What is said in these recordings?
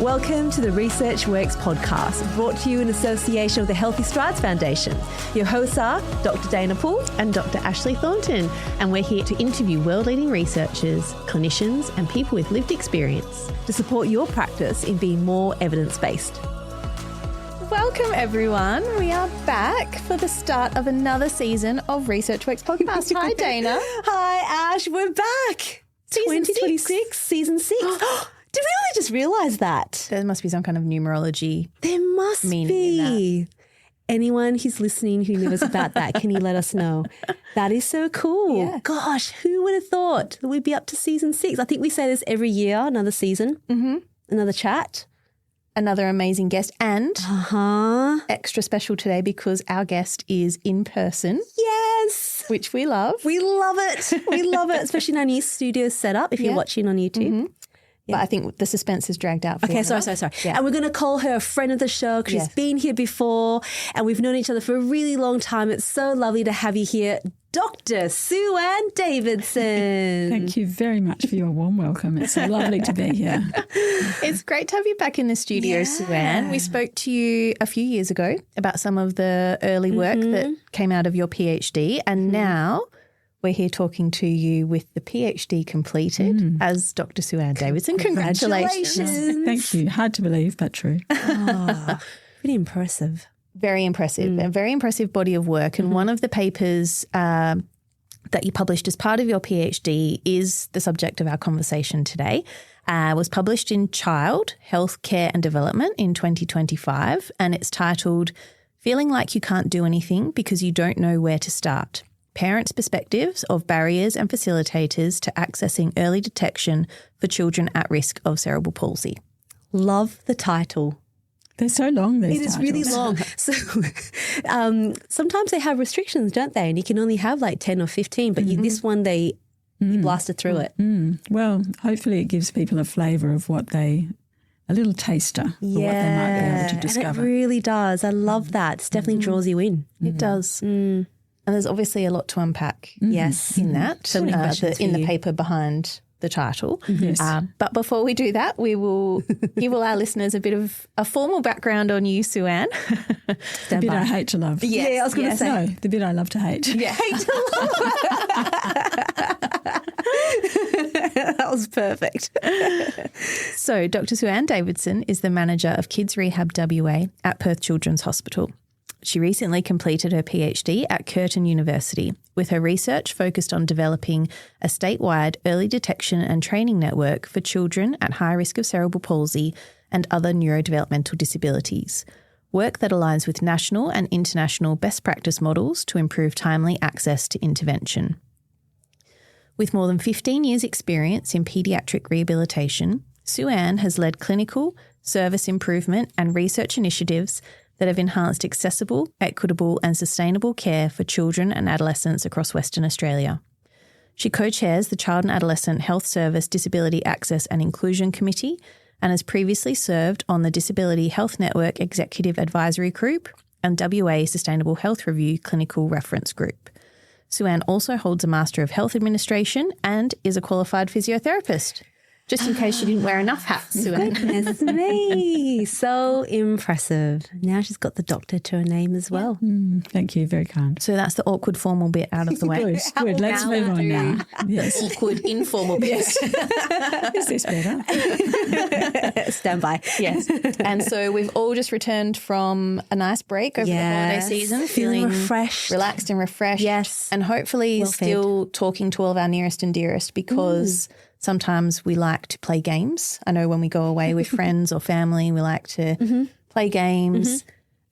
Welcome to the Research Works podcast, brought to you in association with the Healthy Strides Foundation. Your hosts are Dr. Dana Poole and Dr. Ashley Thornton, and we're here to interview world-leading researchers, clinicians and people with lived experience to support your practice in being more evidence-based. Welcome everyone. We are back for the start of another season of Research Works podcast. Hi Dana. Hi Ash, we're back. Season 2026, season 6. Did we only just realise that? There must be some kind of numerology. There must be. Anyone who's listening who knows about that, can you let us know? That is so cool. Yeah. Gosh, who would have thought that we'd be up to season 6? I think we say this every year, another season, another chat. Another amazing guest and extra special today because our guest is in person. Yes. Which we love. We love it. We love it, especially in our new studio setup if you're watching on YouTube. But I think the suspense is dragged out for sorry. Yeah. And we're going to call her a friend of the show because she's been here before and we've known each other for a really long time. It's so lovely to have you here, Dr. Sue-Ann Davidson. Thank you very much for your warm welcome. It's so lovely to be here. It's great to have you back in the studio, Sue-Ann. We spoke to you a few years ago about some of the early work that came out of your PhD, and now we're here talking to you with the PhD completed as Dr. Sue-Ann Davidson. Congratulations. Thank you. Hard to believe, but true. Pretty impressive. Very impressive. A very impressive body of work. And one of the papers that you published as part of your PhD is the subject of our conversation today. Was published in Child, Health, Care and Development in 2025. And it's titled, Feeling Like You Can't Do Anything Because You Don't Know Where to Start. Parents' Perspectives of Barriers and Facilitators to Accessing Early Detection for Children at Risk of Cerebral Palsy. Love the title. They're so long, these titles. It is really long. So sometimes they have restrictions, don't they? And you can only have like 10 or 15, but this one, you blasted through it. Well, hopefully it gives people a flavour of what a little taster for what they might be able to discover. And it really does. I love that. It definitely draws you in. It does. And there's obviously a lot to unpack in that, so many questions in the paper behind the title. Yes. But before we do that, we will give all our listeners a bit of a formal background on you, Sue-Ann. The bit I hate to love. Yes. Yeah, I was going to say. No, the bit I love to hate. Yeah, hate to love. That was perfect. So Dr. Sue-Ann Davidson is the manager of Kids Rehab WA at Perth Children's Hospital. She recently completed her PhD at Curtin University, with her research focused on developing a statewide early detection and training network for children at high risk of cerebral palsy and other neurodevelopmental disabilities, work that aligns with national and international best practice models to improve timely access to intervention. With more than 15 years' experience in paediatric rehabilitation, Sue-Ann has led clinical, service improvement and research initiatives that have enhanced accessible, equitable and sustainable care for children and adolescents across Western Australia. She co-chairs the Child and Adolescent Health Service Disability Access and Inclusion Committee and has previously served on the Disability Health Network Executive Advisory Group and WA Sustainable Health Review Clinical Reference Group. Sue-Ann also holds a Master of Health Administration and is a qualified physiotherapist. Just in case you didn't wear enough hats, Sue-Ann. Goodness me. So impressive. Now she's got the doctor to her name as well. Thank you. Very kind. So that's the awkward formal bit out of the way. Good. Let's move on now. Yes. Awkward informal bit. Yes. Is this better? Stand by. Yes. And so we've all just returned from a nice break over the holiday season. Feeling refreshed. Relaxed and refreshed. Yes. And hopefully still talking to all of our nearest and dearest because sometimes we like to play games. I know when we go away with friends or family, we like to play games.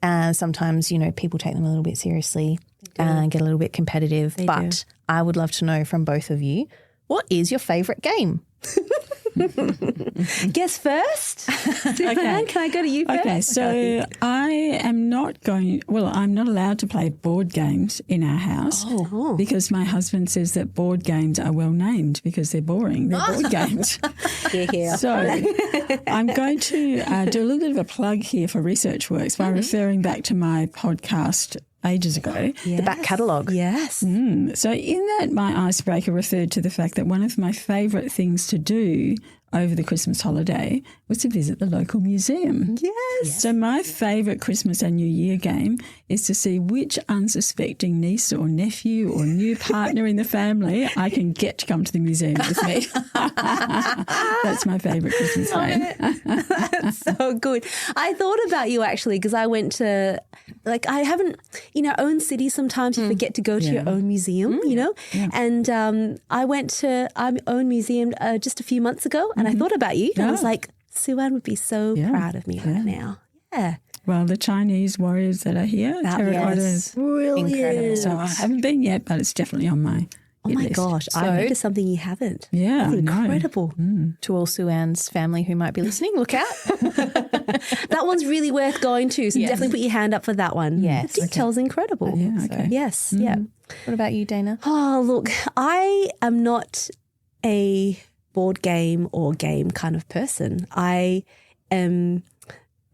Sometimes, people take them a little bit seriously and get a little bit competitive. But I would love to know from both of you, what is your favourite game? Guess first. Okay. Can I go to you first? Okay, so I'm not allowed to play board games in our house because my husband says that board games are well named because they're boring. They're board games. Here. So I'm going to do a little bit of a plug here for Research Works by referring back to my podcast ages ago. Yes. The back catalogue. Yes. So in that, my icebreaker referred to the fact that one of my favourite things to do over the Christmas holiday was to visit the local museum. Yes. So my favourite Christmas and New Year game is to see which unsuspecting niece or nephew or new partner in the family I can get to come to the museum with me. That's my favourite Christmas game. That's so good. I thought about you actually because I went to, like, I haven't, in our own city, sometimes you forget to go to your own museum, you know, and I went to our own museum just a few months ago and I thought about you and I was like, Sue-Ann would be so proud of me right now. Yeah. Well, the Chinese warriors that are here, terracotta is brilliant. incredible. So I haven't been yet, but it's definitely on my Oh my gosh, I heard of something you haven't. Yeah, that's incredible. To all Sue-Ann's family who might be listening, look out. That one's really worth going to, so definitely put your hand up for that one. Yes. The detail's incredible. Yeah, okay. So, yes, yeah. What about you, Dana? Oh, look, I am not a board game or game kind of person. I am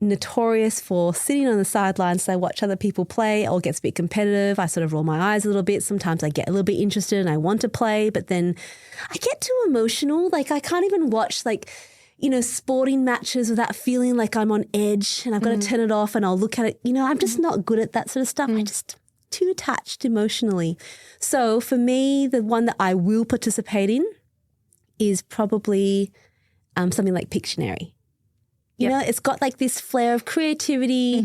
notorious for sitting on the sidelines. So I watch other people play. It all gets a bit competitive. I sort of roll my eyes a little bit. Sometimes I get a little bit interested and I want to play, but then I get too emotional. Like I can't even watch sporting matches without feeling like I'm on edge and I've got to turn it off and I'll look at it. I'm just not good at that sort of stuff. I just too attached emotionally. So for me, the one that I will participate in is probably something like Pictionary. You know, it's got like this flair of creativity.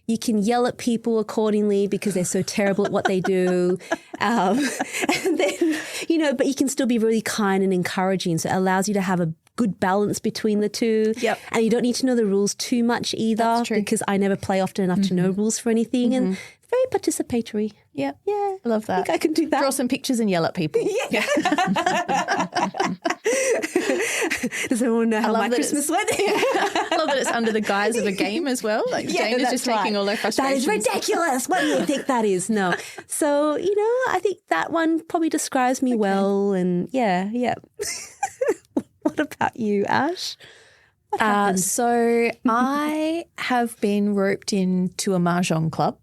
You can yell at people accordingly because they're so terrible at what they do. And then, but you can still be really kind and encouraging. So it allows you to have a good balance between the two. Yep. And you don't need to know the rules too much either. That's true. Because I never play often enough to know rules for anything. And very participatory. Yep. Yeah. I love that. I think I can do that. Draw some pictures and yell at people. Yeah. Does everyone know how my Christmas went? I love that it's under the guise of a game as well. Like Dana's just taking all their frustrations. That is ridiculous. What do you think that is? No. So, I think that one probably describes me well. And yeah. What about you, Ash? So I have been roped into a mahjong club.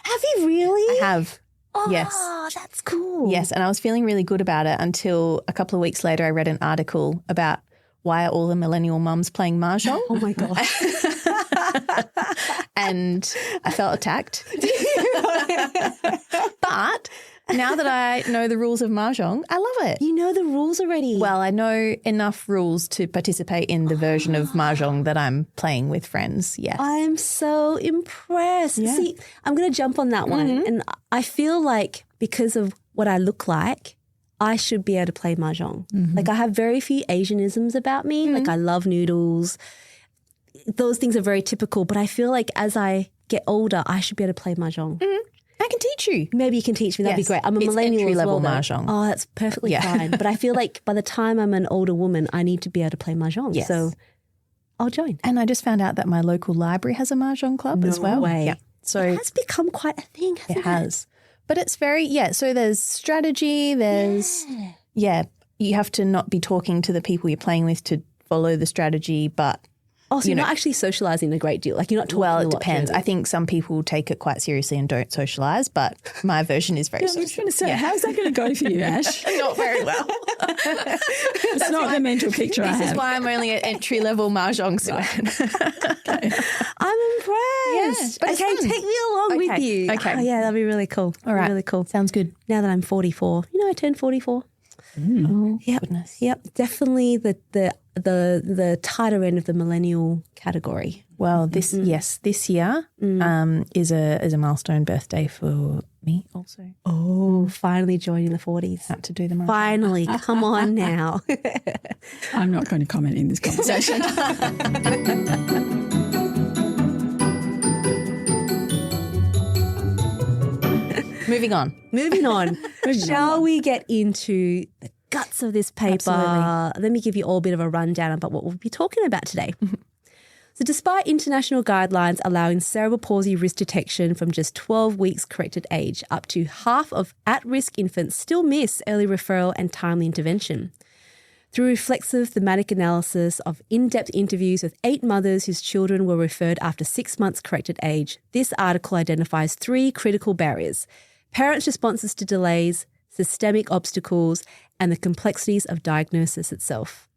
Have you really? I have. Oh, yes. That's cool. Yes, and I was feeling really good about it until a couple of weeks later I read an article about why are all the millennial mums playing mahjong? Oh, my gosh. And I felt attacked. But now that I know the rules of mahjong, I love it. You know the rules already? Well, I know enough rules to participate in the version of mahjong that I'm playing with friends, yes. I'm so impressed. Yeah. See, I'm going to jump on that one. And I feel like because of what I look like, I should be able to play mahjong. Like I have very few Asianisms about me. Like I love noodles. Those things are very typical. But I feel like as I get older, I should be able to play mahjong. I can teach you. Maybe you can teach me. That'd be great. I'm a millennial as well. Mahjong. Oh, that's perfectly fine. But I feel like by the time I'm an older woman, I need to be able to play mahjong. Yes. So I'll join. And I just found out that my local library has a mahjong club as well. No way. Yeah. So it has become quite a thing, hasn't it? It has. But it's very, so there's strategy, there's, you have to not be talking to the people you're playing with to follow the strategy, but Oh, so you're not actually socialising a great deal. Like you're not talking Well, a it lot depends. I think some people take it quite seriously and don't socialise, but my version is very I was going to say, how's that going to go for you, Ash? Not very well. It's not the mental picture I have. This is why I'm only at entry-level mahjong, Sue-Ann. Okay. I'm impressed. But okay, take me along with you. Okay. Oh, yeah, that'd be really cool. All right. Really cool. Sounds good. Now that I'm 44. I turned 44. Oh, yep. Goodness. Yep. Definitely the tighter end of the millennial category. Well, this year is a milestone birthday for me also. Oh, finally joining the 40s. Had to do the mahjong. Finally, come on now. I'm not going to comment in this conversation. Moving on. Shall we get into the guts of this paper? Absolutely. Let me give you all a bit of a rundown about what we'll be talking about today. So despite international guidelines allowing cerebral palsy risk detection from just 12 weeks corrected age, up to half of at-risk infants still miss early referral and timely intervention. Through reflexive thematic analysis of in-depth interviews with 8 mothers whose children were referred after 6 months corrected age, this article identifies 3 critical barriers: parents' responses to delays, systemic obstacles, and the complexities of diagnosis itself.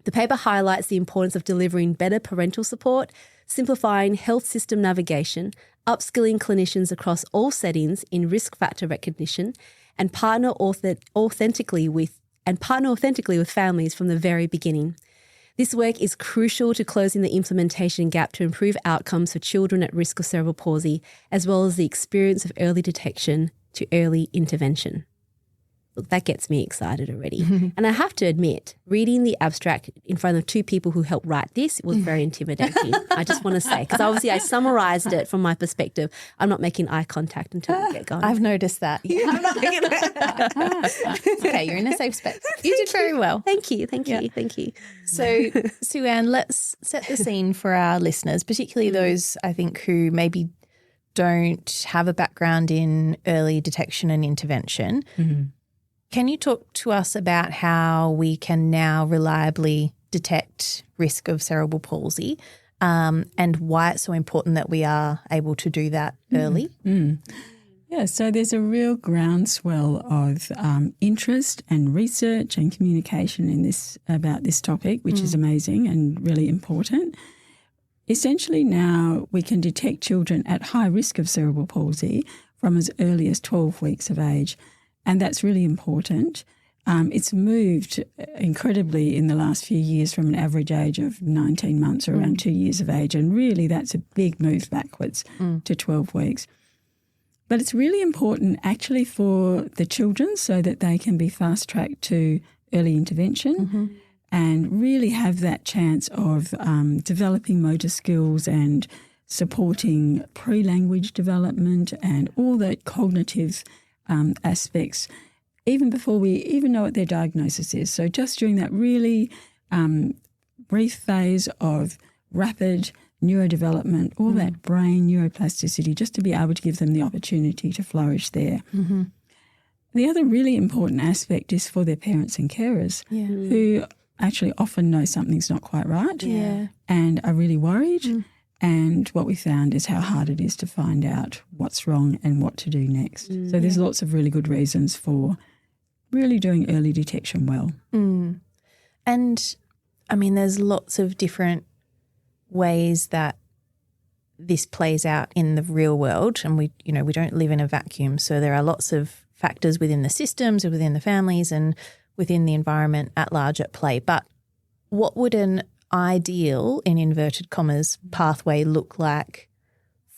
The paper highlights the importance of delivering better parental support, simplifying health system navigation, upskilling clinicians across all settings in risk factor recognition, and partner authentically with families from the very beginning. This work is crucial to closing the implementation gap to improve outcomes for children at risk of cerebral palsy, as well as the experience of early detection to early intervention. Look, that gets me excited already. And I have to admit, reading the abstract in front of two people who helped write this was very intimidating. I just want to say, because obviously I summarised it from my perspective. I'm not making eye contact until we get going. I've noticed that. Yeah. I'm not making Okay, you're in a safe space. You did very well. Thank you. So, Sue-Ann, let's set the scene for our listeners, particularly those, I think, who maybe don't have a background in early detection and intervention. Mm-hmm. Can you talk to us about how we can now reliably detect risk of cerebral palsy and why it's so important that we are able to do that early? Yeah, so there's a real groundswell of interest and research and communication in this about this topic, which is amazing and really important. Essentially now we can detect children at high risk of cerebral palsy from as early as 12 weeks of age. And that's really important. It's moved incredibly in the last few years from an average age of 19 months or around 2 years of age. And really that's a big move backwards to 12 weeks. But it's really important actually for the children so that they can be fast-tracked to early intervention and really have that chance of developing motor skills and supporting pre-language development and all the cognitive aspects, even before we even know what their diagnosis is. So just during that really brief phase of rapid neurodevelopment, all that brain neuroplasticity, just to be able to give them the opportunity to flourish there. The other really important aspect is for their parents and carers who actually often know something's not quite right and are really worried. And what we found is how hard it is to find out what's wrong and what to do next. So there's lots of really good reasons for really doing early detection well. And, I mean, there's lots of different ways that this plays out in the real world, and we don't live in a vacuum. So there are lots of factors within the systems, within the families and within the environment at large at play. But what would an ideal, in inverted commas, pathway look like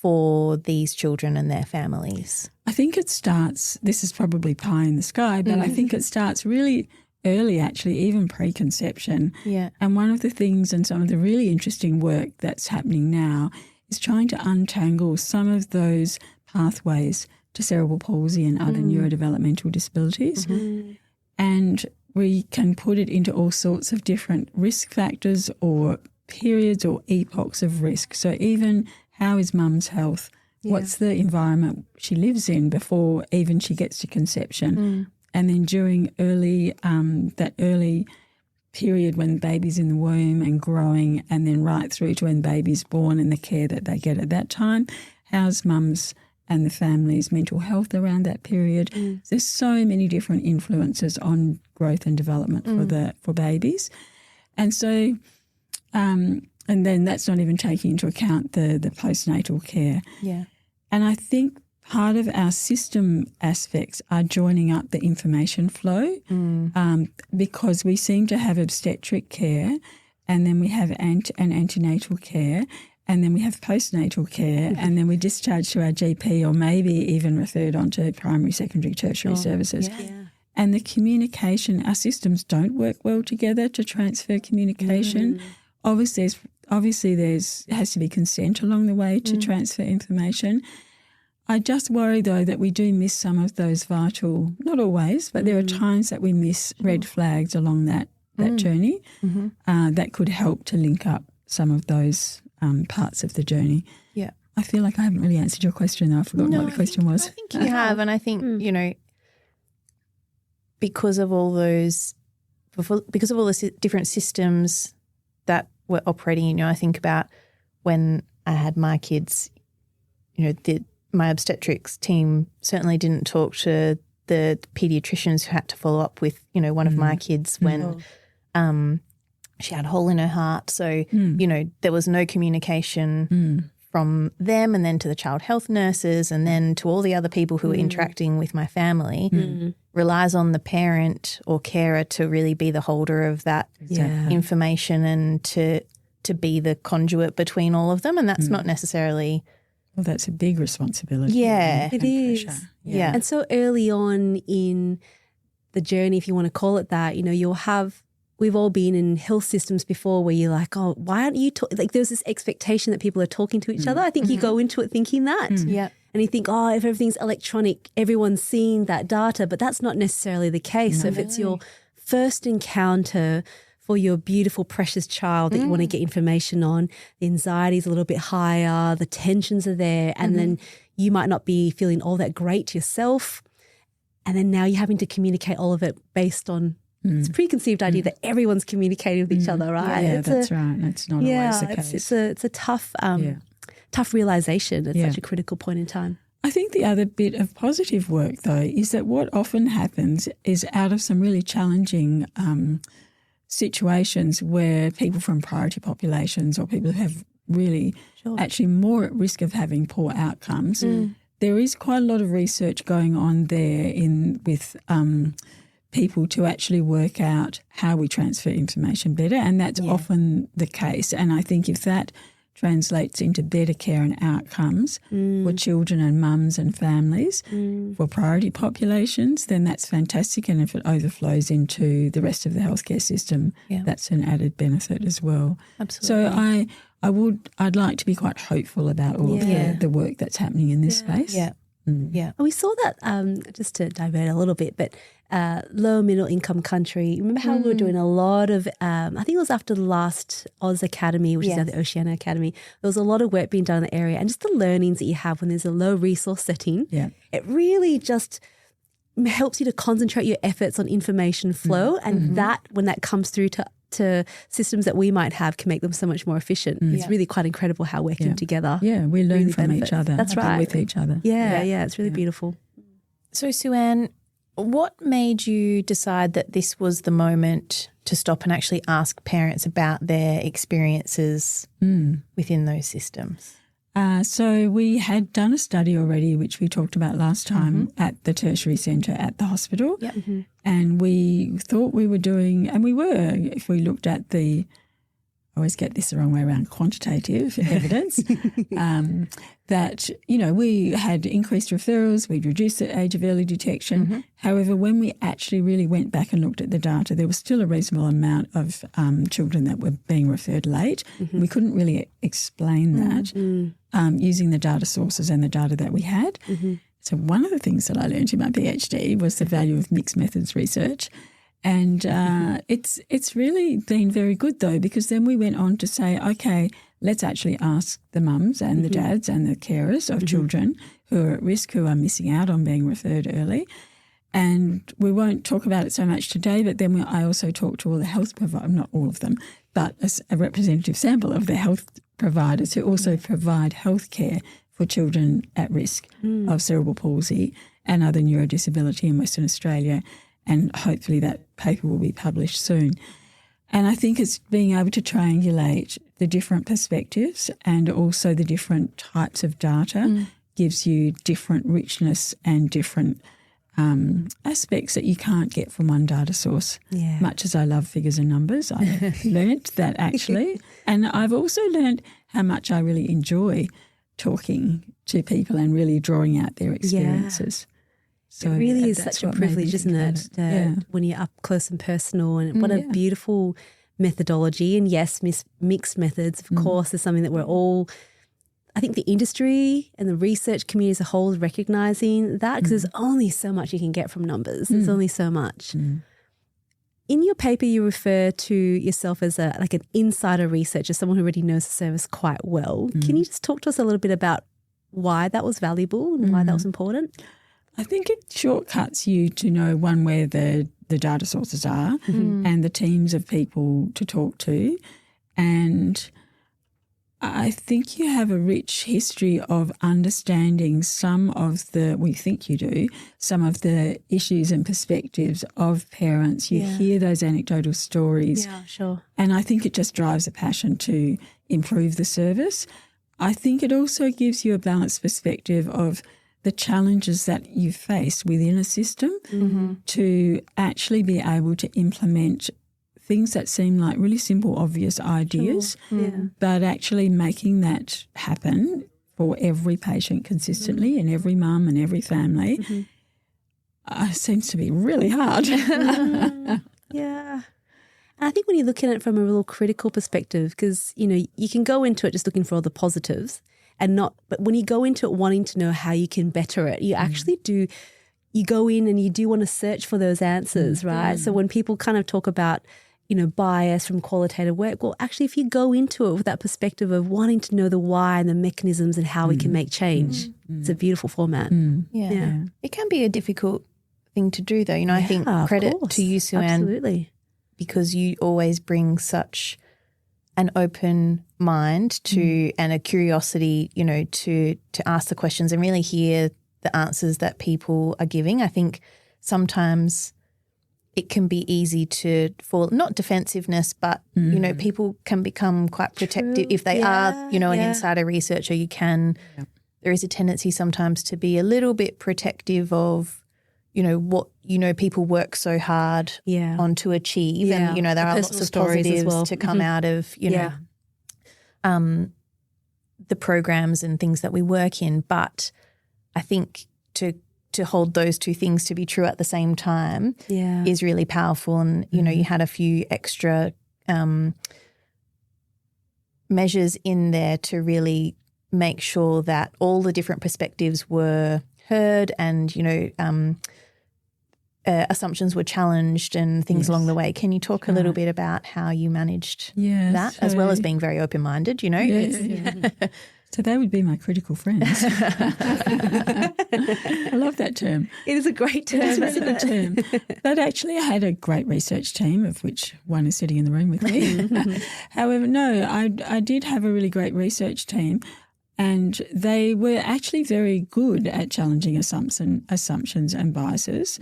for these children and their families? I think it starts, this is probably pie in the sky, but I think it starts really early actually, even preconception. And one of the things and some of the really interesting work that's happening now is trying to untangle some of those pathways to cerebral palsy and other neurodevelopmental disabilities. And we can put it into all sorts of different risk factors or periods or epochs of risk. So even how is mum's health? What's the environment she lives in before even she gets to conception? And then during that early period when baby's in the womb and growing, and then right through to when baby's born and the care that they get at that time, how's mum's and the family's mental health around that period. There's so many different influences on growth and development for babies. And so and then that's not even taking into account the postnatal care. And I think part of our system aspects are joining up the information flow because we seem to have obstetric care and then we have an antenatal care and then we have postnatal care and then we discharge to our GP or maybe even referred on to primary, secondary, tertiary services. And the communication, our systems don't work well together to transfer communication. Obviously there's has to be consent along the way to transfer information. I just worry, though, that we do miss some of those vital, not always, but there are times that we miss red flags along that journey that could help to link up some of those parts of the journey. I feel like I haven't really answered your question, though. I've forgotten what the question was. I think you have, and I think, because of all those, because of all the different systems that we're operating in, I think about when I had my kids, my obstetrics team certainly didn't talk to the paediatricians who had to follow up with, one of my kids when she had a hole in her heart. So, you know, there was no communication from them and then to the child health nurses and then to all the other people who were interacting with my family. Relies on the parent or carer to really be the holder of that information and to be the conduit between all of them. And that's not necessarily... Well, that's a big responsibility. Yeah. It is. Yeah. And so early on in the journey, if you want to call it that, you know, we've all been in health systems before where you're like, oh, why aren't you like there's this expectation that people are talking to each other. I think you go into it thinking that. Yeah. And you think, oh, if everything's electronic, everyone's seeing that data, but that's not necessarily the case. So if it's your first encounter for your beautiful, precious child that you want to get information on, the anxiety is a little bit higher, the tensions are there, and then you might not be feeling all that great yourself. And then now you're having to communicate all of it based on this preconceived idea that everyone's communicating with each other, right? Yeah, that's right. That's not always the case. It's a tough tough realization at such a critical point in time. I think the other bit of positive work, though, is that what often happens is out of some really challenging situations where people from priority populations or people who have really actually more at risk of having poor outcomes, there is quite a lot of research going on there with people to actually work out how we transfer information better, and that's often the case. And I think if that translates into better care and outcomes for children and mums and families for priority populations, then that's fantastic. And if it overflows into the rest of the healthcare system, that's an added benefit as well. Absolutely. So I'd like to be quite hopeful about all of the work that's happening in this space. Yeah. Yeah. And we saw that, just to divert a little bit, but low middle income country. Remember how we were doing a lot of, I think it was after the last Oz Academy, which is now the Oceania Academy. There was a lot of work being done in the area, and just the learnings that you have when there's a low resource setting. It really just helps you to concentrate your efforts on information flow, and that when that comes through to systems that we might have can make them so much more efficient. It's really quite incredible how working together. Yeah, we learn really from benefits. each other. That's right. With each other. Yeah, it's really beautiful. So, Sue-Ann, what made you decide that this was the moment to stop and actually ask parents about their experiences within those systems? So we had done a study already, which we talked about last time at the tertiary centre at the hospital. And we thought we were doing, and we were, if we looked at I always get this the wrong way around, quantitative evidence, that, you know, we had increased referrals, we'd reduced the age of early detection. However, when we actually really went back and looked at the data, there was still a reasonable amount of children that were being referred late. We couldn't really explain that using the data sources and the data that we had. So one of the things that I learned in my PhD was the value of mixed methods research. And it's really been very good, though, because then we went on to say, okay, let's actually ask the mums and the dads and the carers of children who are at risk, who are missing out on being referred early. And we won't talk about it so much today, but then I also talked to all the health providers, not all of them, but a representative sample of the health providers who also provide health care for children at risk of cerebral palsy and other neurodisability in Western Australia. And hopefully that paper will be published soon. And I think it's being able to triangulate the different perspectives and also the different types of data gives you different richness and different aspects that you can't get from one data source. Much as I love figures and numbers, I've learned that actually. And I've also learned how much I really enjoy talking to people and really drawing out their experiences. So it really is such a privilege, isn't it? When you're up close and personal, and what a beautiful methodology. And yes, mixed methods, of course, is something that we're all, I think the industry and the research community as a whole is recognising that, because there's only so much you can get from numbers. There's only so much. In your paper, you refer to yourself as an insider researcher, someone who already knows the service quite well. Can you just talk to us a little bit about why that was valuable and why that was important? I think it shortcuts you to know, one, where the data sources are and the teams of people to talk to. And I think you have a rich history of understanding some of the, we think you do, some of the issues and perspectives of parents. You hear those anecdotal stories. Yeah, sure. And I think it just drives a passion to improve the service. I think it also gives you a balanced perspective of the challenges that you face within a system to actually be able to implement things that seem like really simple, obvious ideas, but actually making that happen for every patient consistently and every mum and every family seems to be really hard. Yeah. And I think when you look at it from a real critical perspective, because, you know, you can go into it just looking for all the positives and not, but when you go into it wanting to know how you can better it, you actually do, you go in and you do want to search for those answers, right? So when people kind of talk about, you know, bias from qualitative work, well, actually, if you go into it with that perspective of wanting to know the why and the mechanisms and how we can make change, it's a beautiful format. Yeah. It can be a difficult thing to do, though. You know, I think credit to you, Sue Ann, absolutely, because you always bring such an open mind to and a curiosity, you know, to ask the questions and really hear the answers that people are giving. I think sometimes it can be easy to fall, not defensiveness, but, you know, people can become quite protective. If they are, you know, an insider researcher, you can, there is a tendency sometimes to be a little bit protective of, you know, what, you know, people work so hard on to achieve. And, you know, there are lots of positives to come out of, you know, the programs and things that we work in. But I think to hold those two things to be true at the same time is really powerful. And, you know, you had a few extra measures in there to really make sure that all the different perspectives were heard and, you know, assumptions were challenged and things along the way. Can you talk a little bit about how you managed that, as well as being very open-minded, you know? So they would be my critical friends. I love that term. It is a great term. It's a really good term. But actually I had a great research team, of which one is sitting in the room with me. However, no, I did have a really great research team, and they were actually very good at challenging assumptions and biases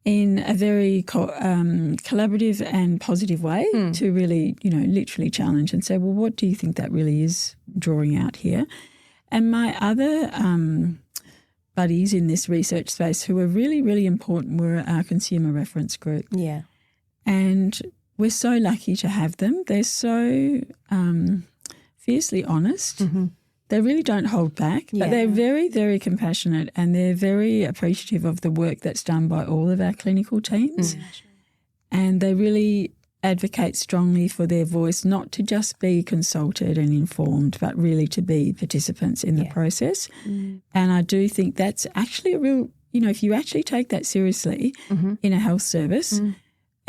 in a very collaborative and positive way to really, you know, literally challenge and say, well, what do you think that really is drawing out here? And my other buddies in this research space who were really, really important were our consumer reference group. Yeah. And we're so lucky to have them. They're so fiercely honest. They really don't hold back, but they're very, very compassionate, and they're very appreciative of the work that's done by all of our clinical teams. And they really advocate strongly for their voice, not to just be consulted and informed, but really to be participants in the process. And I do think that's actually a real, you know, if you actually take that seriously in a health service,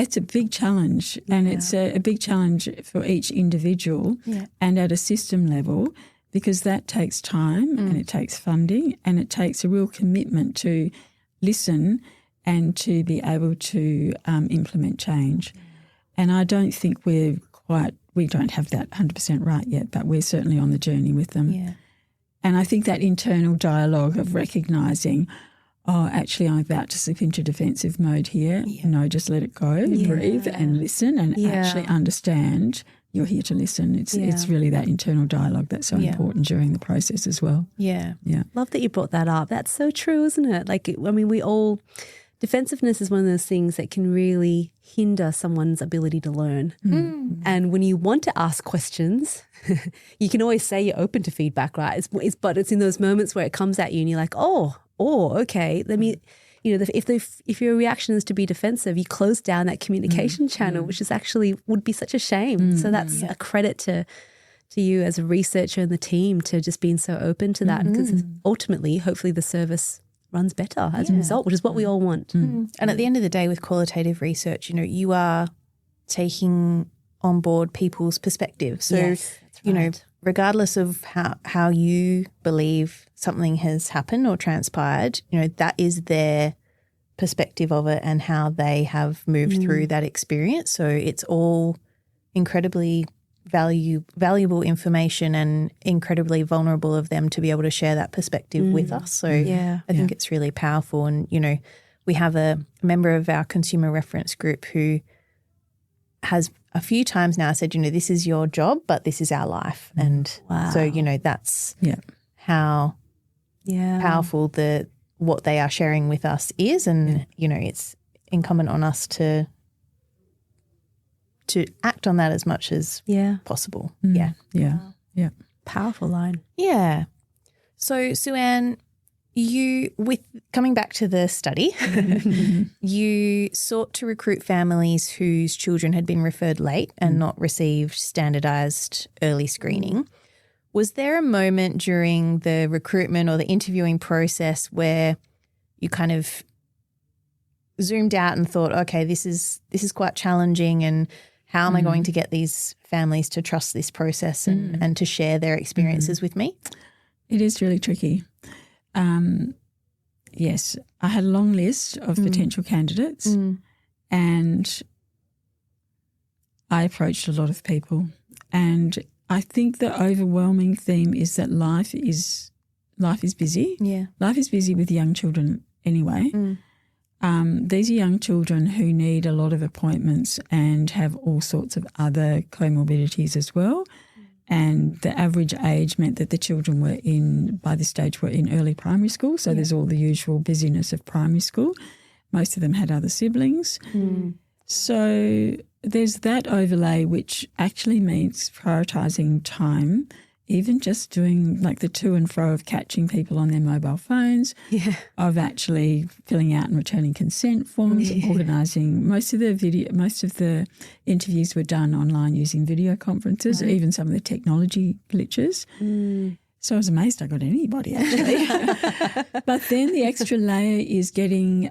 it's a big challenge, and it's a big challenge for each individual and at a system level, because that takes time and it takes funding and it takes a real commitment to listen and to be able to implement change. And I don't think we don't have that 100% right yet, but we're certainly on the journey with them. And I think that internal dialogue of recognising, oh, actually I'm about to slip into defensive mode here. No, just let it go, breathe and listen and actually understand you're here to listen. It's really that internal dialogue that's so important during the process as well. Love that you brought that up. That's so true, isn't it? Like, I mean, defensiveness is one of those things that can really hinder someone's ability to learn. And when you want to ask questions, you can always say you're open to feedback, right? But it's in those moments where it comes at you and you're like, oh, okay, let me, you know, if your reaction is to be defensive, you close down that communication channel, which is actually would be such a shame. So that's a credit to you as a researcher and the team to just being so open to that, because ultimately, hopefully the service runs better as a result, which is what we all want. And at the end of the day, with qualitative research, you know, you are taking on board people's perspective. So, you know, regardless of how you believe something has happened or transpired, you know, that is their perspective of it and how they have moved through that experience. So it's all incredibly valuable information and incredibly vulnerable of them to be able to share that perspective with us. So I think it's really powerful. And, you know, we have a member of our consumer reference group who has a few times now said, you know, this is your job, but this is our life. And so, you know, that's how powerful what they are sharing with us is. And, you know, it's incumbent on us to act on that as much as possible. Yeah. Powerful line. Yeah. So, Sue-Ann, coming back to the study, you sought to recruit families whose children had been referred late and not received standardised early screening. Was there a moment during the recruitment or the interviewing process where you kind of zoomed out and thought, okay, this is quite challenging, and how am I going to get these families to trust this process and to share their experiences with me? It is really tricky. Yes, I had a long list of potential candidates and I approached a lot of people, and I think the overwhelming theme is that life is busy. Yeah. Life is busy with young children anyway. These are young children who need a lot of appointments and have all sorts of other comorbidities as well. And the average age meant that the children by this stage were in early primary school. So there's all the usual busyness of primary school. Most of them had other siblings. So there's that overlay, which actually means prioritising time, even just doing like the to and fro of catching people on their mobile phones, of actually filling out and returning consent forms, organising. Most of the interviews were done online using video conferences, even some of the technology glitches. So I was amazed I got anybody actually. But then the extra layer is getting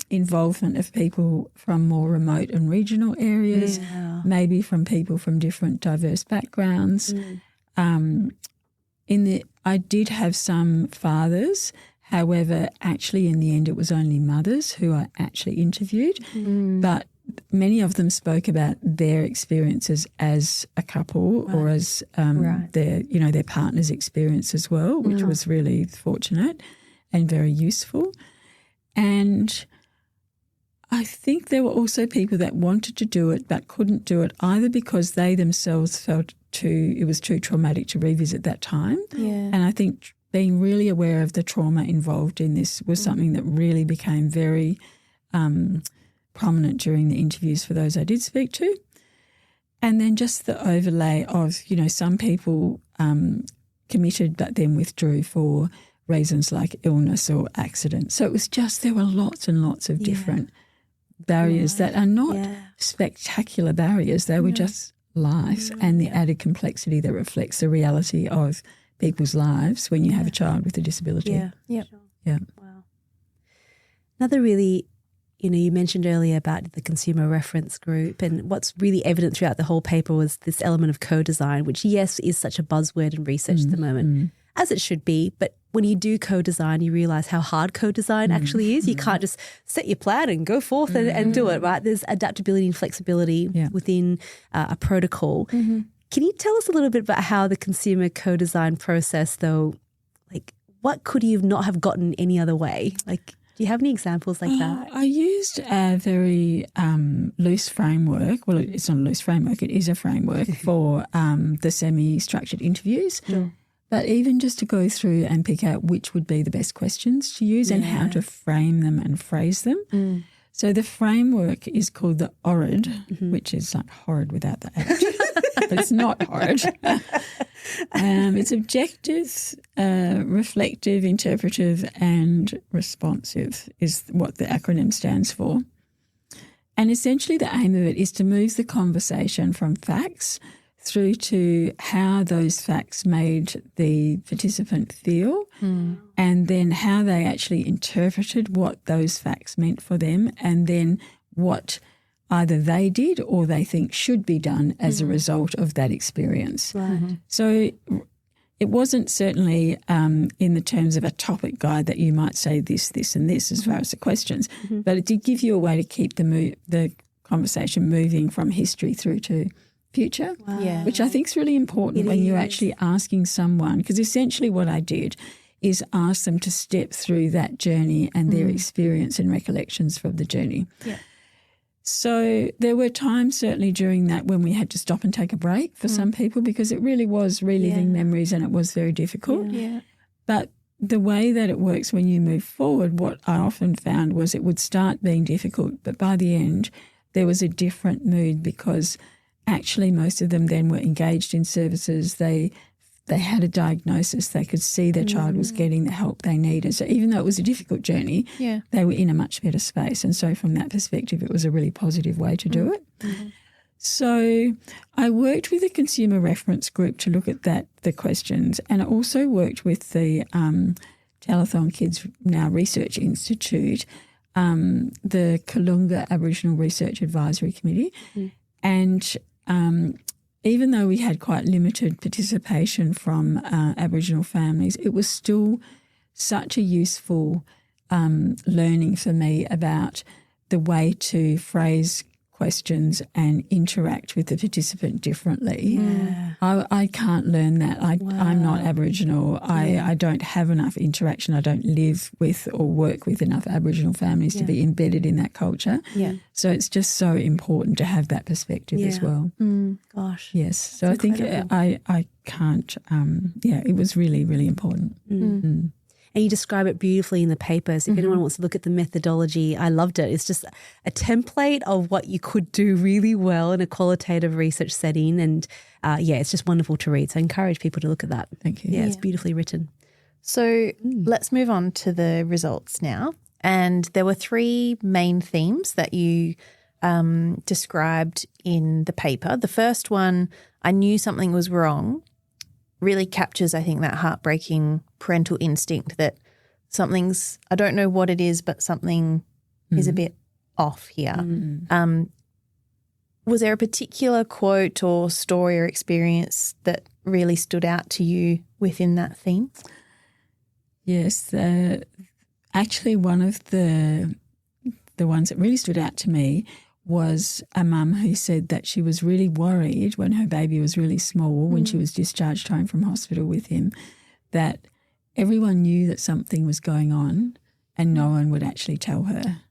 involvement of people from more remote and regional areas, maybe from people from different diverse backgrounds. I did have some fathers, however, actually in the end it was only mothers who I actually interviewed, but many of them spoke about their experiences as a couple or as their partner's experience as well, which was really fortunate and very useful. And I think there were also people that wanted to do it but couldn't do it either because they themselves felt it was too traumatic to revisit that time. And I think being really aware of the trauma involved in this was something that really became very prominent during the interviews for those I did speak to. And then just the overlay of, you know, some people committed but then withdrew for reasons like illness or accident. So it was just, there were lots and lots of different barriers that are not spectacular barriers. They were just life and the added complexity that reflects the reality of people's lives when you have a child with a disability. Wow. Another really, you know, you mentioned earlier about the consumer reference group, and what's really evident throughout the whole paper was this element of co-design, which yes is such a buzzword in research at the moment, as it should be, but when you do co-design, you realise how hard co-design actually is. You can't just set your plan and go forth and do it, right? There's adaptability and flexibility within a protocol. Can you tell us a little bit about how the consumer co-design process, though, like what could you not have gotten any other way? Like, do you have any examples like that? I used a very loose framework. Well, it's not a loose framework. It is a framework for the semi-structured interviews. But even just to go through and pick out which would be the best questions to use and how to frame them and phrase them. So the framework is called the ORID, which is like horrid without the H, but it's not horrid. It's objective, reflective, interpretive and responsive is what the acronym stands for. And essentially the aim of it is to move the conversation from facts through to how those facts made the participant feel and then how they actually interpreted what those facts meant for them and then what either they did or they think should be done as a result of that experience. So it wasn't certainly in the terms of a topic guide that you might say this, this and this as far as the questions, but it did give you a way to keep the conversation moving from history through to future, Yeah. which I think is really important when you're actually asking someone, because essentially what I did is ask them to step through that journey and their experience and recollections from the journey. Yeah. So there were times certainly during that when we had to stop and take a break for some people, because it really was reliving memories and it was very difficult. Yeah. But the way that it works when you move forward, what I often found was it would start being difficult, but by the end there was a different mood, because actually most of them then were engaged in services. They had a diagnosis. They could see their child was getting the help they needed. So even though it was a difficult journey, they were in a much better space. And so from that perspective, it was a really positive way to do it. So I worked with a consumer reference group to look at the questions, and I also worked with the Telethon Kids Now Research Institute, the Kalunga Aboriginal Research Advisory Committee. And even though we had quite limited participation from Aboriginal families, it was still such a useful learning for me about the way to phrase questions and interact with the participant differently. I can't learn that. I'm not Aboriginal. I don't have enough interaction. I don't live with or work with enough Aboriginal families to be embedded in that culture. So it's just so important to have that perspective as well. Gosh. Yes. So I think I can't, it was really, really important. And you describe it beautifully in the papers. If anyone wants to look at the methodology, I loved it. It's just a template of what you could do really well in a qualitative research setting. And it's just wonderful to read. So I encourage people to look at that. Thank you. Yeah, it's beautifully written. So let's move on to the results now. And there were 3 main themes that you described in the paper. The first one, I knew something was wrong, really captures, I think, that heartbreaking parental instinct that something's, I don't know what it is, but something is a bit off here. Was there a particular quote or story or experience that really stood out to you within that theme? Yes. Actually, one of the ones that really stood out to me was a mum who said that she was really worried when her baby was really small, when she was discharged home from hospital with him, that everyone knew that something was going on and no one would actually tell her.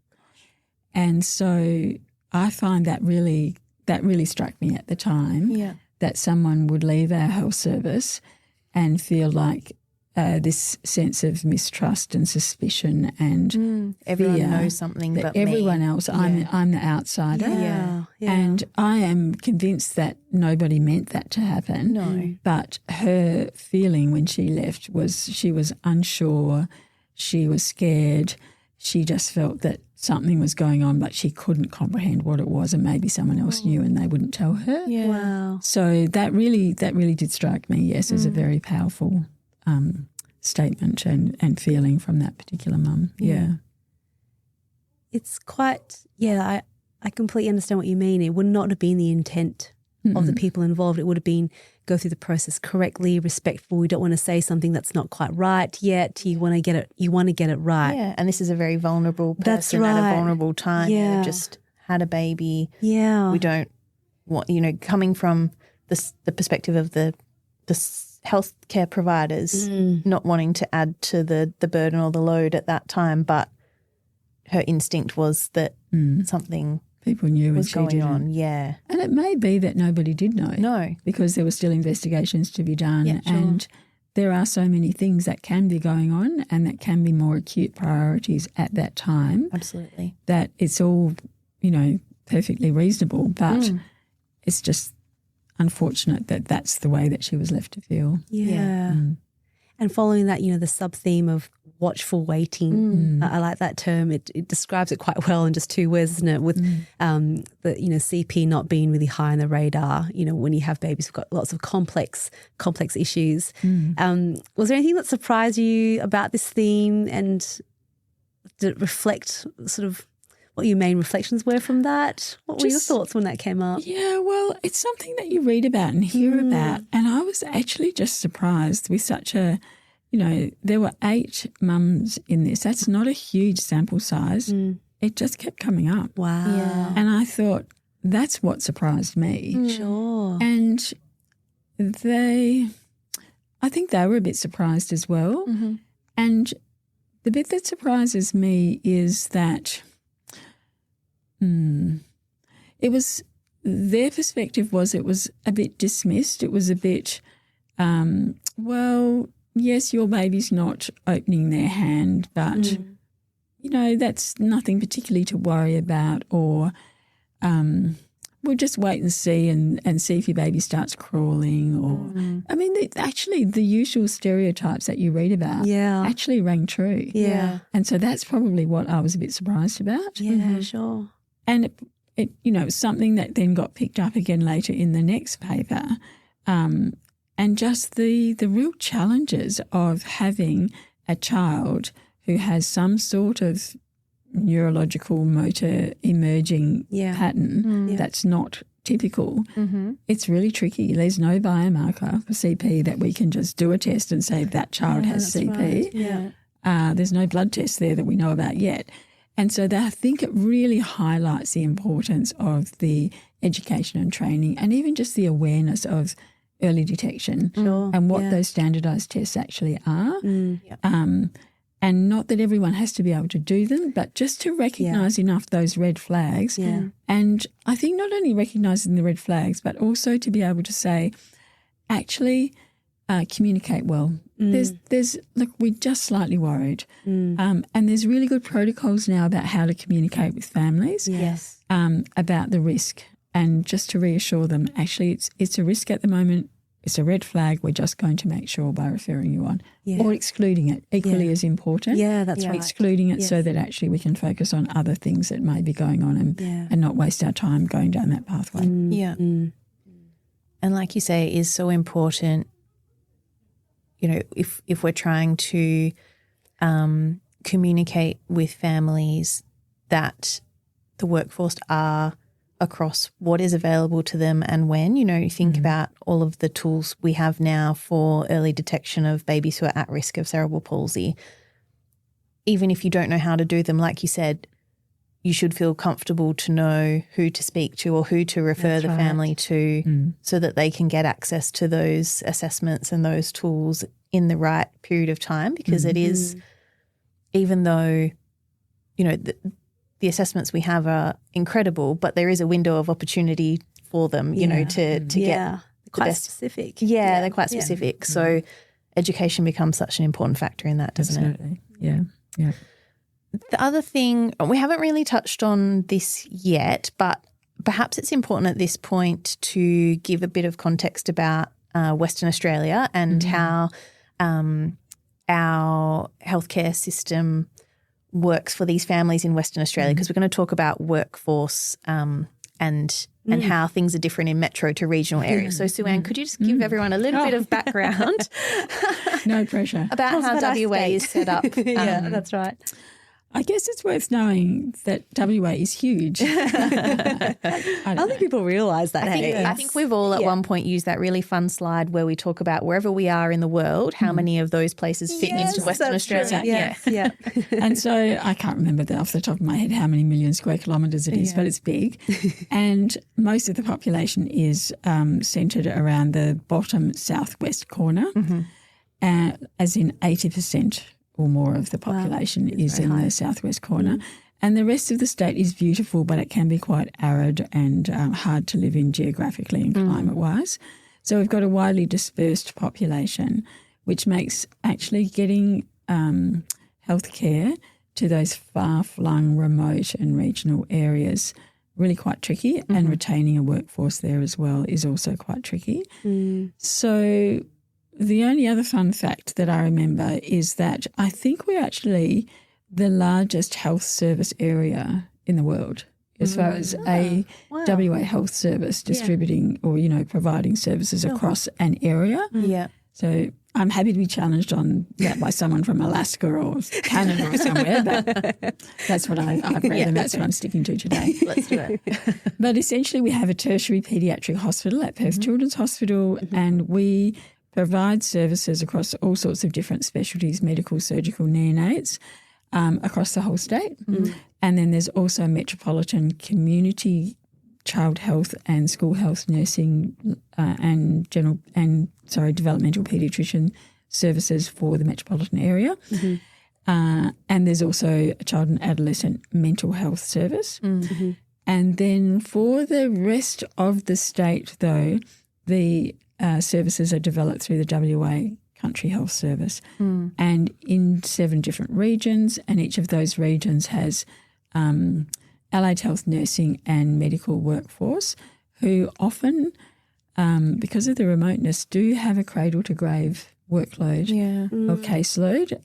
And so I find that really struck me at the time, that someone would leave our health service and feel like this sense of mistrust and suspicion and everyone fear knows something that but everyone me. else, I'm the outsider. Yeah. And I am convinced that nobody meant that to happen. No. But her feeling when she left was she was unsure, she was scared, she just felt that something was going on but she couldn't comprehend what it was, and maybe someone else knew and they wouldn't tell her. Yeah. Wow. So that really did strike me, yes, as a very powerful statement and feeling from that particular mum. Yeah. It's quite, I completely understand what you mean. It would not have been the intent of the people involved. It would have been go through the process correctly, respectful. We don't want to say something that's not quite right yet. You want to get it right. Yeah, and this is a very vulnerable person That's right. at a vulnerable time. Yeah. They've just had a baby. Yeah. We don't want, coming from the perspective of the healthcare providers not wanting to add to the burden or the load at that time, but her instinct was that something people knew was and she going didn't. on. Yeah. And it may be that nobody did know. No. Because there were still investigations to be done. Yeah, sure. And there are so many things that can be going on and that can be more acute priorities at that time. Absolutely. That it's all, perfectly reasonable, but it's just unfortunate that that's the way that she was left to feel. Yeah. And following that, the sub-theme of watchful waiting, I like that term. It describes it quite well in just 2 words, isn't it? With the CP not being really high on the radar. When you have babies, we've got lots of complex issues. Was there anything that surprised you about this theme, and did it reflect sort of what your main reflections were from that? What were your thoughts when that came up? Yeah, well, it's something that you read about and hear about, and I was actually just surprised with such a, there were 8 mums in this. That's not a huge sample size. It just kept coming up. Wow. Yeah. And I thought, that's what surprised me. Sure. And I think they were a bit surprised as well. Mm-hmm. And the bit that surprises me is that it was, their perspective was it was a bit dismissed. It was a bit, well, yes, your baby's not opening their hand, but, you know, that's nothing particularly to worry about, or we'll just wait and see and see if your baby starts crawling, or I mean, actually the usual stereotypes that you read about actually rang true. Yeah. And so that's probably what I was a bit surprised about. Yeah, sure. And it you know, something that then got picked up again later in the next paper, and just the real challenges of having a child who has some sort of neurological motor emerging pattern that's not typical. It's really tricky. There's no biomarker for CP that we can just do a test and say that child has CP. Right. Yeah. There's no blood test there that we know about yet. And so I think it really highlights the importance of the education and training, and even just the awareness of early detection and what those standardised tests actually are. And not that everyone has to be able to do them, but just to recognise enough those red flags. And I think not only recognising the red flags, but also to be able to say, actually, communicate well. There's look, we're just slightly worried. And there's really good protocols now about how to communicate with families about the risk, and just to reassure them, actually, it's a risk at the moment. It's a red flag. We're just going to make sure by referring you on, or excluding it, equally as important. Yeah, that's right. Excluding it so that actually we can focus on other things that may be going on, and not waste our time going down that pathway. And like you say, it is so important, you know, if we're trying to communicate with families that the workforce are across what is available to them and when. You know, you think about all of the tools we have now for early detection of babies who are at risk of cerebral palsy. Even if you don't know how to do them, like you said, you should feel comfortable to know who to speak to or who to refer the family to, so that they can get access to those assessments and those tools in the right period of time, because it is, even though, you know, the assessments we have are incredible, but there is a window of opportunity for them, you know, to get quite the best. specific. They're quite specific. So education becomes such an important factor in that, doesn't Absolutely. it? Yeah. The other thing, we haven't really touched on this yet, but perhaps it's important at this point to give a bit of context about Western Australia and how our healthcare system works for these families in Western Australia, because we're going to talk about workforce and how things are different in metro to regional areas. So, Sue-Ann, could you just give everyone a little bit of background? No pressure. About how WA is set up. That's right. I guess it's worth knowing that WA is huge. I don't think people realise that. I think we've all at one point used that really fun slide where we talk about wherever we are in the world, how many of those places fit into Western Australia. Yeah. And so I can't remember off the top of my head how many million square kilometres it is, but it's big. And most of the population is centred around the bottom southwest corner, as in 80% or more of the population is in the southwest corner. And the rest of the state is beautiful, but it can be quite arid and hard to live in geographically and climate-wise. So we've got a widely dispersed population, which makes actually getting healthcare to those far-flung, remote and regional areas really quite tricky, and retaining a workforce there as well is also quite tricky. So the only other fun fact that I remember is that I think we're actually the largest health service area in the world, as far as a WA health service distributing or, you know, providing services across an area. So I'm happy to be challenged on that by someone from Alaska or Canada or somewhere, but that's what I've read and that's what I'm sticking to today. Let's do it. But essentially we have a tertiary paediatric hospital at Perth Children's Hospital, and we provide services across all sorts of different specialties, medical, surgical, neonates, across the whole state. And then there's also metropolitan community child health and school health nursing and developmental paediatrician services for the metropolitan area. And there's also a child and adolescent mental health service. And then for the rest of the state, though, the services are developed through the WA Country Health Service and in 7 different regions, and each of those regions has allied health nursing and medical workforce who often, because of the remoteness, do have a cradle-to-grave workload or caseload.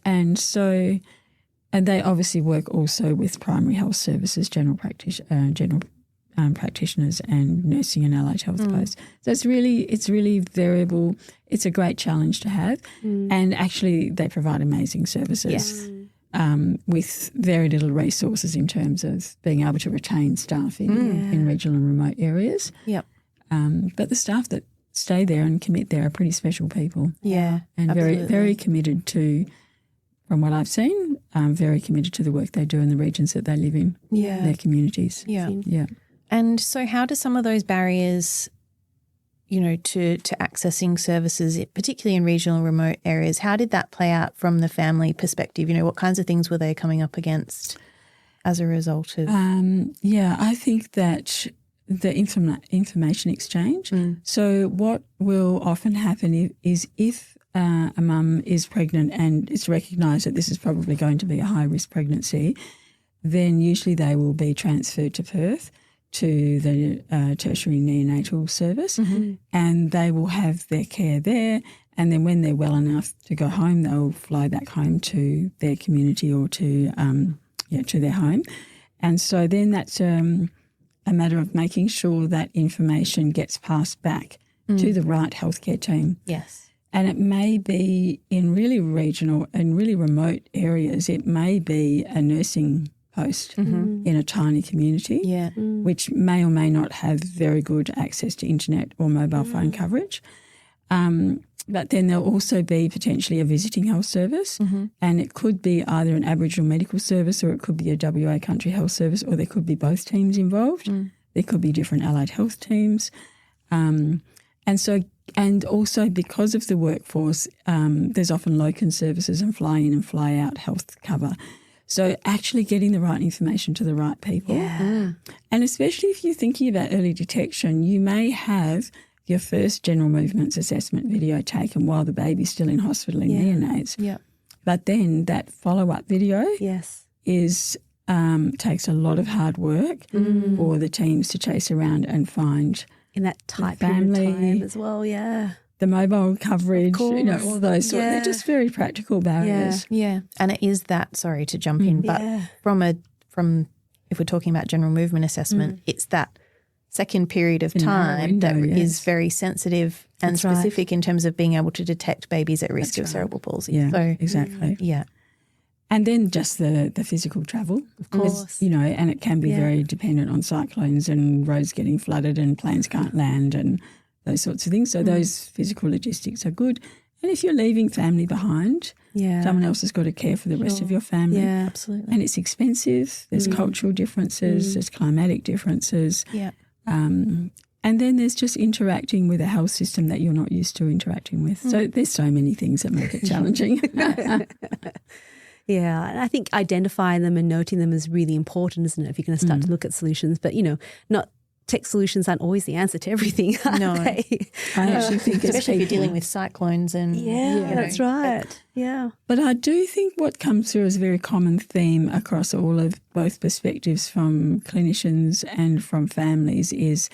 And they obviously work also with primary health services, general practitioners and nursing and allied health posts. So it's really variable. It's a great challenge to have. And actually they provide amazing services with very little resources in terms of being able to retain staff in regional and remote areas. But the staff that stay there and commit there are pretty special people. Yeah, and absolutely. very committed to, from what I've seen, very committed to the work they do in the regions that they live in, their communities. Yeah. And so how do some of those barriers, to accessing services, particularly in regional and remote areas, how did that play out from the family perspective? What kinds of things were they coming up against as a result of? I think that the information exchange. So what will often happen is if a mum is pregnant and it's recognised that this is probably going to be a high-risk pregnancy, then usually they will be transferred to Perth to the tertiary neonatal service and they will have their care there, and then when they're well enough to go home, they'll fly back home to their community or to their home. And so then that's a matter of making sure that information gets passed back to the right healthcare team. Yes. And it may be in really regional and really remote areas, it may be a nursing post in a tiny community, which may or may not have very good access to internet or mobile phone coverage. But then there'll also be potentially a visiting health service, and it could be either an Aboriginal medical service or it could be a WA Country Health Service, or there could be both teams involved. There could be different allied health teams. And also because of the workforce, there's often locum services and fly-in and fly-out health cover. So actually getting the right information to the right people. And especially if you're thinking about early detection, you may have your first general movements assessment video taken while the baby's still in hospital in neonates. But then that follow-up video is takes a lot of hard work for the teams to chase around and find in that tight family time as well, the mobile coverage, all those sort. They're just very practical barriers. And it is that. Sorry to jump in, but from if we're talking about general movement assessment, it's that second period of time that is very sensitive and specific in terms of being able to detect babies at risk of cerebral palsy. Exactly. And then just the physical travel, of course, and it can be very dependent on cyclones and roads getting flooded and planes can't land and those sorts of things. So those physical logistics are good. And if you're leaving family behind, someone else has got to care for the rest of your family. Yeah, absolutely. And it's expensive. There's cultural differences. There's climatic differences. And then there's just interacting with a health system that you're not used to interacting with. So there's so many things that make it challenging. And I think identifying them and noting them is really important, isn't it, if you're going to start to look at solutions. But, not tech solutions aren't always the answer to everything, are they? I actually think especially if you're dealing with cyclones and that's right. But I do think what comes through as a very common theme across all of both perspectives from clinicians and from families is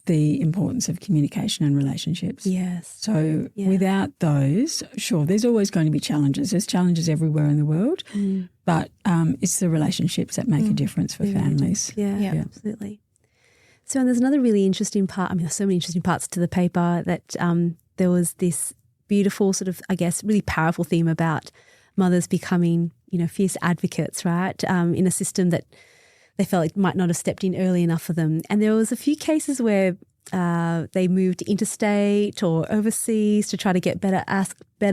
the importance of communication and relationships. So without those, sure, there's always going to be challenges. There's challenges everywhere in the world, but it's the relationships that make a difference for families. Absolutely. So, and there's another really interesting part. I mean, there's so many interesting parts to the paper that there was this beautiful sort of, I guess, really powerful theme about mothers becoming, fierce advocates, right, in a system that they felt like might not have stepped in early enough for them. And there was a few cases where they moved interstate or overseas to try to get better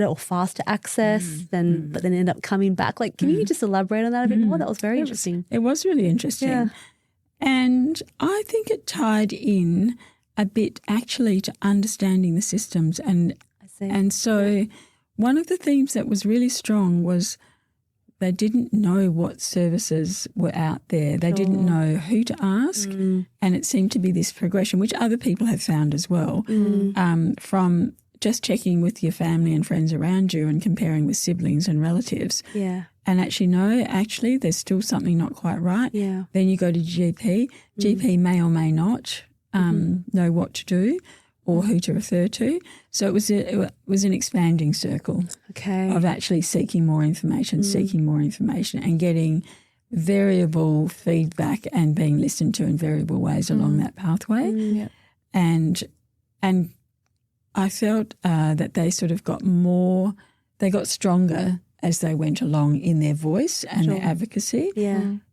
or faster access, but then end up coming back. Like, can you just elaborate on that a bit more? That was very interesting. It was really interesting. And I think it tied in a bit actually to understanding the systems. And so one of the themes that was really strong was they didn't know what services were out there. They didn't know who to ask. And it seemed to be this progression, which other people have found as well, from just checking with your family and friends around you and comparing with siblings and relatives. Yeah. And actually there's still something not quite right. Yeah. Then you go to GP. GP may or may not know what to do or who to refer to. So it was an expanding circle of actually seeking more information and getting variable feedback and being listened to in variable ways along that pathway. And I felt that they sort of they got stronger as they went along in their voice and their advocacy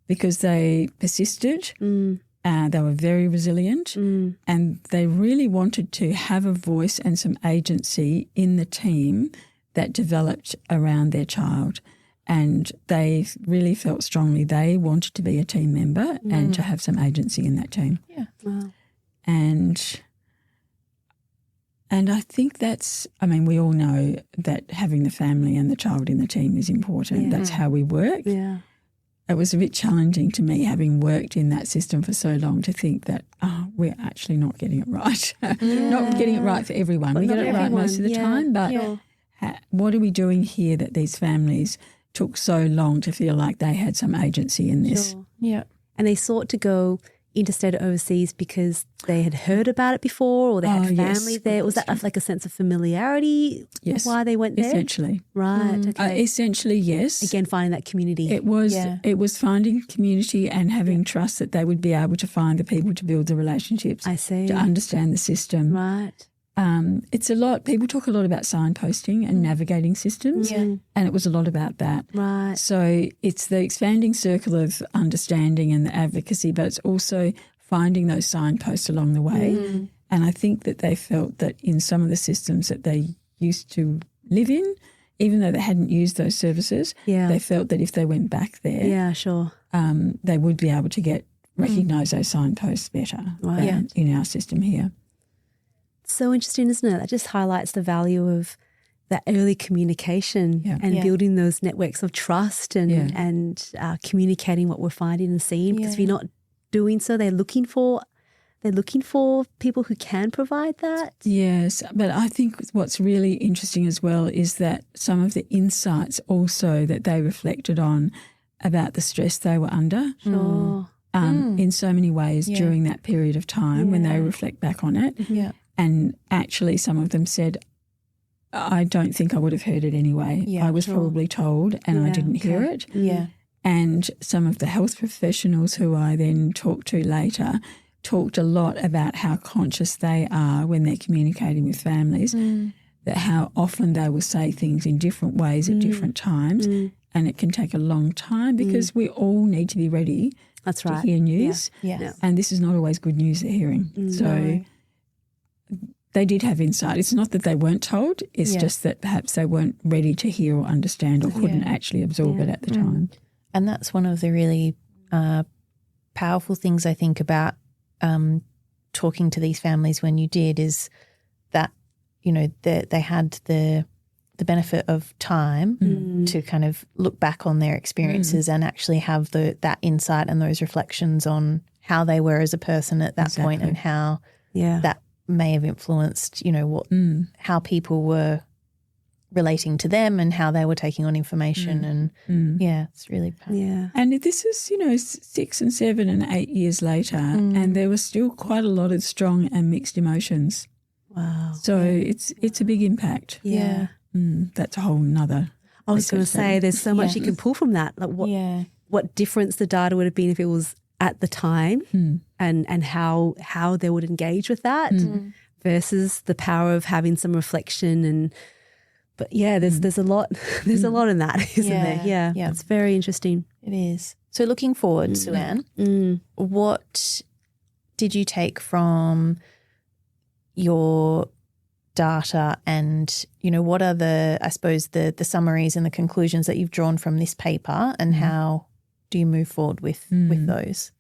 because they persisted. They were very resilient and they really wanted to have a voice and some agency in the team that developed around their child. And they really felt strongly they wanted to be a team member and to have some agency in that team. Yeah. Wow. And I think we all know that having the family and the child in the team is important. That's how we work. Yeah. It was a bit challenging to me, having worked in that system for so long, to think that, we're actually not getting it right. Not getting it right for everyone. We get it right most of the time, but what are we doing here that these families took so long to feel like they had some agency in this? Sure. Yeah. And they sought to go interstate or overseas because they had heard about it before or they had family there? Was that like a sense of familiarity? Yes. Why they went there? Essentially. Right. Okay. Essentially, yes. Again, finding that community. It was finding community and having trust that they would be able to find the people to build the relationships. I see. To understand the system. Right. It's a lot. People talk a lot about signposting and navigating systems, and it was a lot about that. Right. So it's the expanding circle of understanding and the advocacy, but it's also finding those signposts along the way. And I think that they felt that in some of the systems that they used to live in, even though they hadn't used those services, they felt that if they went back there, they would be able to recognise those signposts better than in our system here. So interesting, isn't it? That just highlights the value of that early communication and building those networks of trust and communicating what we're finding and seeing. Because if you're not doing so, they're looking for people who can provide that. Yes, but I think what's really interesting as well is that some of the insights also that they reflected on about the stress they were under. Sure. In so many ways during that period of time when they reflect back on it. Yeah. And actually some of them said, I don't think I would have heard it anyway. Yeah, I was probably told and I didn't hear it. Yeah. And some of the health professionals who I then talked to later talked a lot about how conscious they are when they're communicating with families, that how often they will say things in different ways at different times, and it can take a long time because we all need to be ready to hear news. Yeah. And this is not always good news they're hearing. So they did have insight. It's not that they weren't told, it's just that perhaps they weren't ready to hear or understand or couldn't actually absorb it at the time. And that's one of the really powerful things I think about talking to these families when you did, is that, you know, they had the benefit of time to kind of look back on their experiences and actually have that insight and those reflections on how they were as a person at that point and how that may have influenced, you know, how people were relating to them and how they were taking on information and it's really powerful. Yeah. And this is, you know, 6 and 7 and 8 years later and there was still quite a lot of strong and mixed emotions. Wow. So it's a big impact. Yeah. That's a whole nother. I was going to say there's so much you can pull from that. Like what difference the data would have been if it was at the time and how they would engage with that versus the power of having some reflection but there's a lot in that, isn't there? Yeah. It's very interesting. It is. So looking forward, Sue-Ann, what did you take from your data and, you know, what are the summaries and the conclusions that you've drawn from this paper and how do you move forward with those?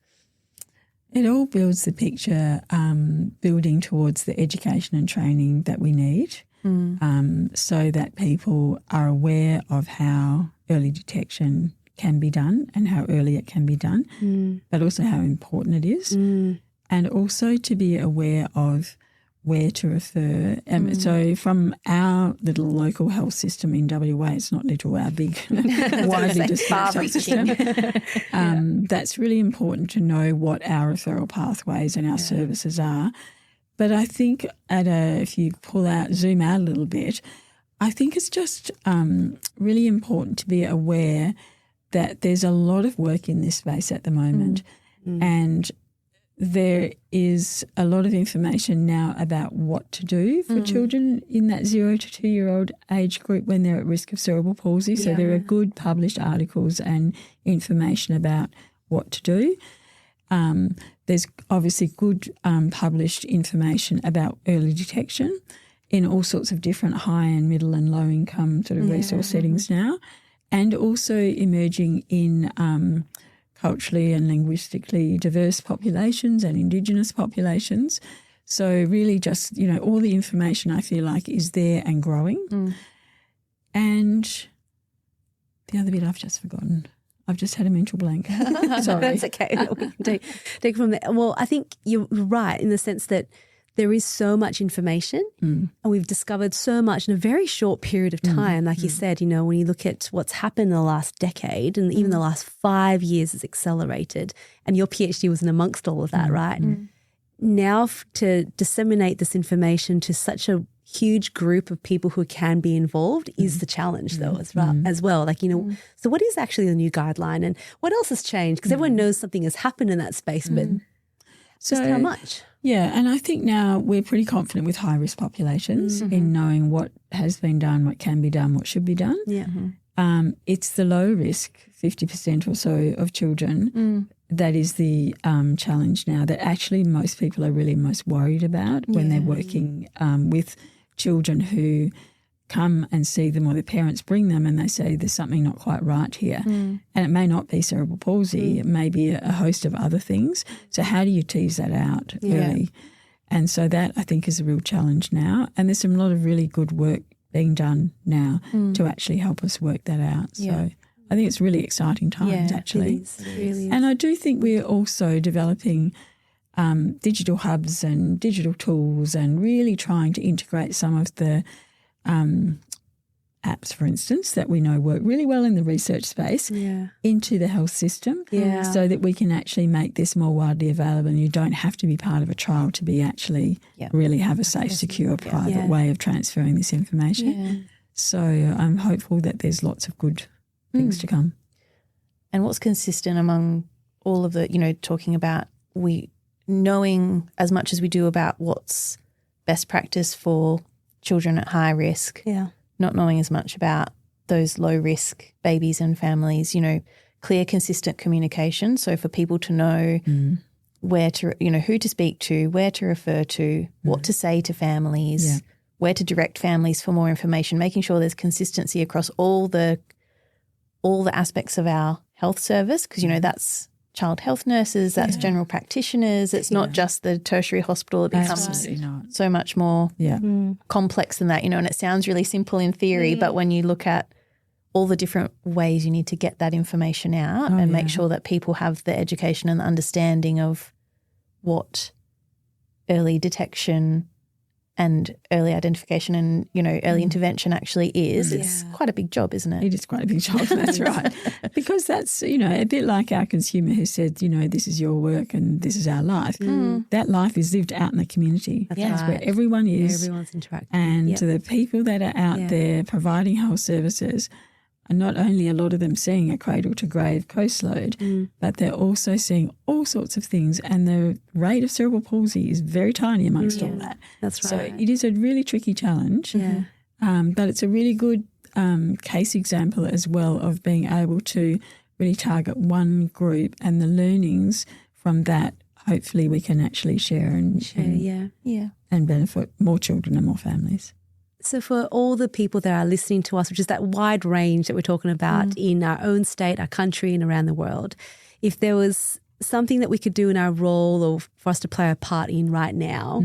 It all builds the picture, building towards the education and training that we need, so that people are aware of how early detection can be done and how early it can be done, but also how important it is, and also to be aware of where to refer. So from our little local health system in WA, it's not little, our big, widely dispersed health system. That's really important to know what our referral pathways and our services are. But I think if you zoom out a little bit, I think it's just really important to be aware that there's a lot of work in this space at the moment, and there is a lot of information now about what to do for children in that 0 to 2 year old age group when they're at risk of cerebral palsy. So there are good published articles and information about what to do. There's obviously good published information about early detection in all sorts of different high and middle and low income sort of resource settings now, and also emerging in culturally and linguistically diverse populations and Indigenous populations. So really just, all the information I feel like is there and growing. And the other bit I've just forgotten. I've just had a mental blank. Sorry. That's okay. We can take it from there. Well, I think you're right in the sense that there is so much information and we've discovered so much in a very short period of time. Like you said, when you look at what's happened in the last decade and even the last 5 years has accelerated, and your PhD was in amongst all of that, right? Now to disseminate this information to such a huge group of people who can be involved is the challenge though as well. Like, so what is actually the new guideline and what else has changed? Because everyone knows something has happened in that space, but just how much? Yeah, and I think now we're pretty confident with high-risk populations in knowing what has been done, what can be done, what should be done. Yeah. It's the low-risk, 50% or so of children, that is the challenge now that actually most people are really most worried about when they're working with children who come and see them or their parents bring them and they say there's something not quite right here. And it may not be cerebral palsy, it may be a host of other things. So how do you tease that out early? And so that I think is a real challenge now. And there's a lot of really good work being done now to actually help us work that out. So I think it's really exciting times actually. It really is. And I do think we're also developing digital hubs and digital tools and really trying to integrate some of the apps, for instance, that we know work really well in the research space into the health system so that we can actually make this more widely available and you don't have to be part of a trial to be actually really have a safe, secure, private way of transferring this information. So I'm hopeful that there's lots of good things to come. And what's consistent among all of the, talking about knowing as much as we do about what's best practice for children at high risk, not knowing as much about those low risk babies and families, clear, consistent communication. So for people to know where to, who to speak to, where to refer to, what to say to families, where to direct families for more information, making sure there's consistency across all the aspects of our health service, because, that's child health nurses, that's general practitioners. It's not just the tertiary hospital. It becomes so much more complex than that, and it sounds really simple in theory, but when you look at all the different ways you need to get that information out and make sure that people have the education and the understanding of what early detection and early identification and, early intervention actually is, it's quite a big job, isn't it? It is quite a big job, that's right. Because that's, a bit like our consumer who said, this is your work and this is our life. That life is lived out in the community. That's where everyone is. Everyone's interacting. And to the people that are out there providing health services, are not only a lot of them seeing a cradle to grave caseload, but they're also seeing all sorts of things, and the rate of cerebral palsy is very tiny amongst all that. That's right. So it is a really tricky challenge, but it's a really good case example as well of being able to really target one group, and the learnings from that hopefully we can actually share and benefit more children and more families. So for all the people that are listening to us, which is that wide range that we're talking about in our own state, our country and around the world, if there was something that we could do in our role or for us to play a part in right now,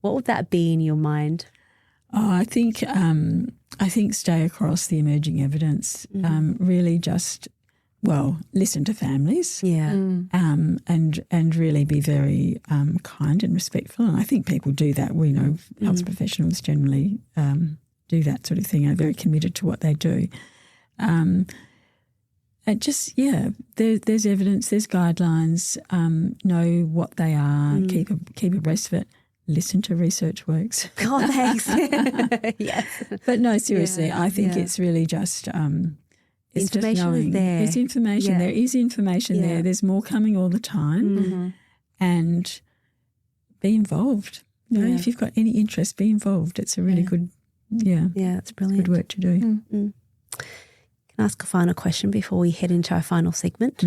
what would that be in your mind? Oh, I think stay across the emerging evidence. Really just, listen to families. Yeah. And really be very kind and respectful. And I think people do that. We know health professionals generally do that sort of thing, are very committed to what they do. And just, there's evidence, there's guidelines, know what they are, keep abreast of it. Listen to research works. Oh, thanks. Yes. But no, seriously, I think it's really just it's information just knowing is there. There's information. Yeah. There is information there. There's more coming all the time. And be involved. You know, if you've got any interest, be involved. It's a really good, it's brilliant. good work to do. Can I ask a final question before we head into our final segment?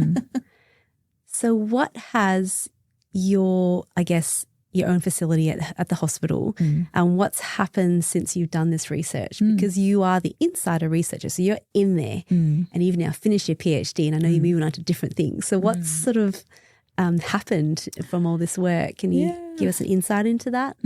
So what has your own facility at the hospital and what's happened since you've done this research? Because you are the insider researcher, so you're in there and you've now finished your PhD, and I know you're moving on to different things. So what's sort of happened from all this work? Can you give us an insight into that?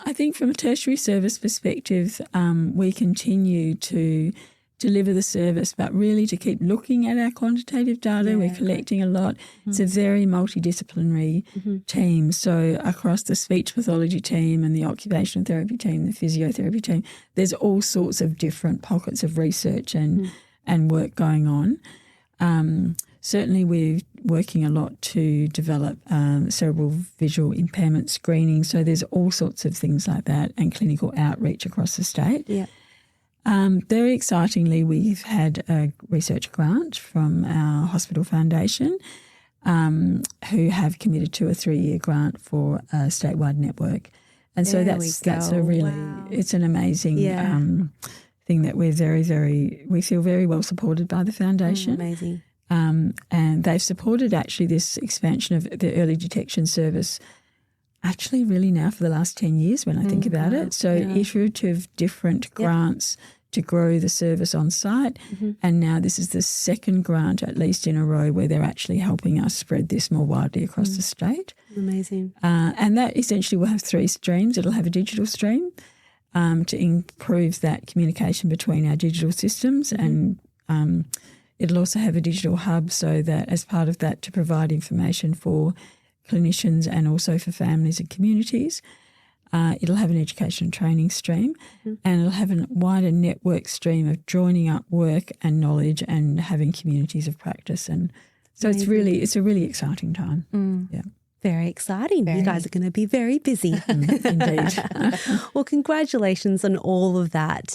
I think from a tertiary service perspective, we continue to deliver the service, but really to keep looking at our quantitative data. We're collecting a lot. It's a very multidisciplinary team. So across the speech pathology team and the occupational therapy team, the physiotherapy team, there's all sorts of different pockets of research and work going on. Certainly we're working a lot to develop cerebral visual impairment screening. So there's all sorts of things like that, and clinical outreach across the state. Yeah. Very excitingly, we've had a research grant from our hospital foundation who have committed to a 3-year grant for a statewide network. And so that's a really, it's an amazing thing that we're we feel very well supported by the foundation. Amazing. And they've supported actually this expansion of the early detection service actually really now for the last 10 years when I think about it. So iterative different grants to grow the service on site. And now this is the second grant, at least in a row, where they're actually helping us spread this more widely across the state. Amazing. And that essentially will have 3 streams. It'll have a digital stream to improve that communication between our digital systems, and it'll also have a digital hub, so that as part of that to provide information for clinicians and also for families and communities. It'll have an education and training stream, and it'll have a wider network stream of joining up work and knowledge and having communities of practice. And so it's a really exciting time. Yeah. Very exciting. You guys are going to be very busy. Indeed. Well, congratulations on all of that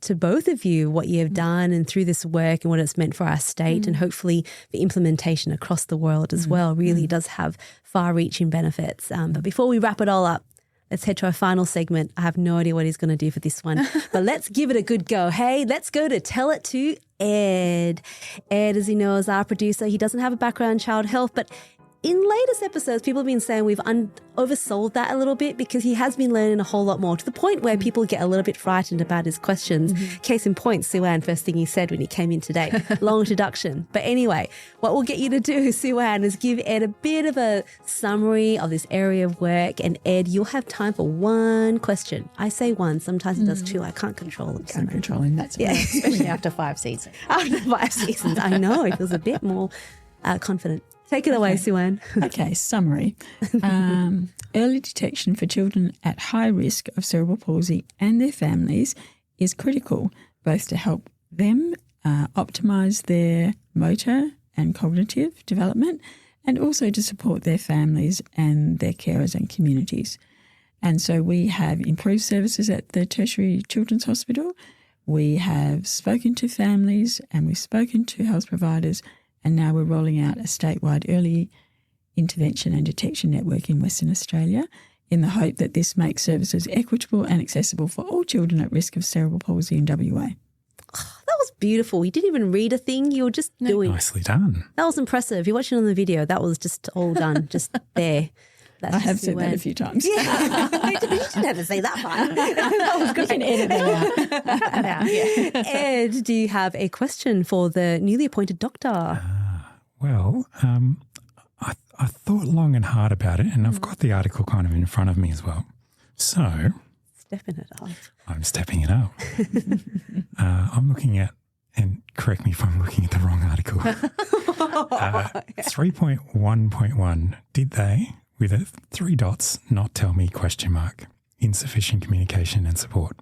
to both of you, what you have done and through this work and what it's meant for our state, and hopefully the implementation across the world as well really does have far-reaching benefits. But before we wrap it all up, let's head to our final segment. I have no idea what he's going to do for this one, but let's give it a good go. Hey, let's go to Tell It to Ed. Ed, as you know, is our producer. He doesn't have a background in child health, but in latest episodes, people have been saying we've oversold that a little bit, because he has been learning a whole lot more, to the point where people get a little bit frightened about his questions. Case in point, Sue-Ann, first thing he said when he came in today, long introduction. But anyway, what we'll get you to do, Sue-Ann, is give Ed a bit of a summary of this area of work. And Ed, you'll have time for one question. I say one, sometimes he does 2. I can't control him. Can't control him, that's right. Especially after 5 seasons. After 5 seasons, I know. He feels a bit more confident. Take it away, Sue-Ann. Okay, summary. Early detection for children at high risk of cerebral palsy and their families is critical, both to help them optimise their motor and cognitive development, and also to support their families and their carers and communities. And so we have improved services at the Tertiary Children's Hospital. We have spoken to families and we've spoken to health providers, and now we're rolling out a statewide early intervention and detection network in Western Australia, in the hope that this makes services equitable and accessible for all children at risk of cerebral palsy in WA. That was beautiful. You didn't even read a thing. You were just doing. Nicely done. That was impressive. You're watching on the video. That was just all done, just there. I have said that a few times. Yeah. You didn't have to say that part. That was good. You can edit that out. Ed, do you have a question for the newly appointed doctor? I thought long and hard about it, and I've got the article kind of in front of me as well. So Stepping it up. I'm stepping it up. I'm looking at, and correct me if I'm looking at the wrong article, 3.1.1, did they, with a 3 dots, not tell me ? Insufficient communication and support.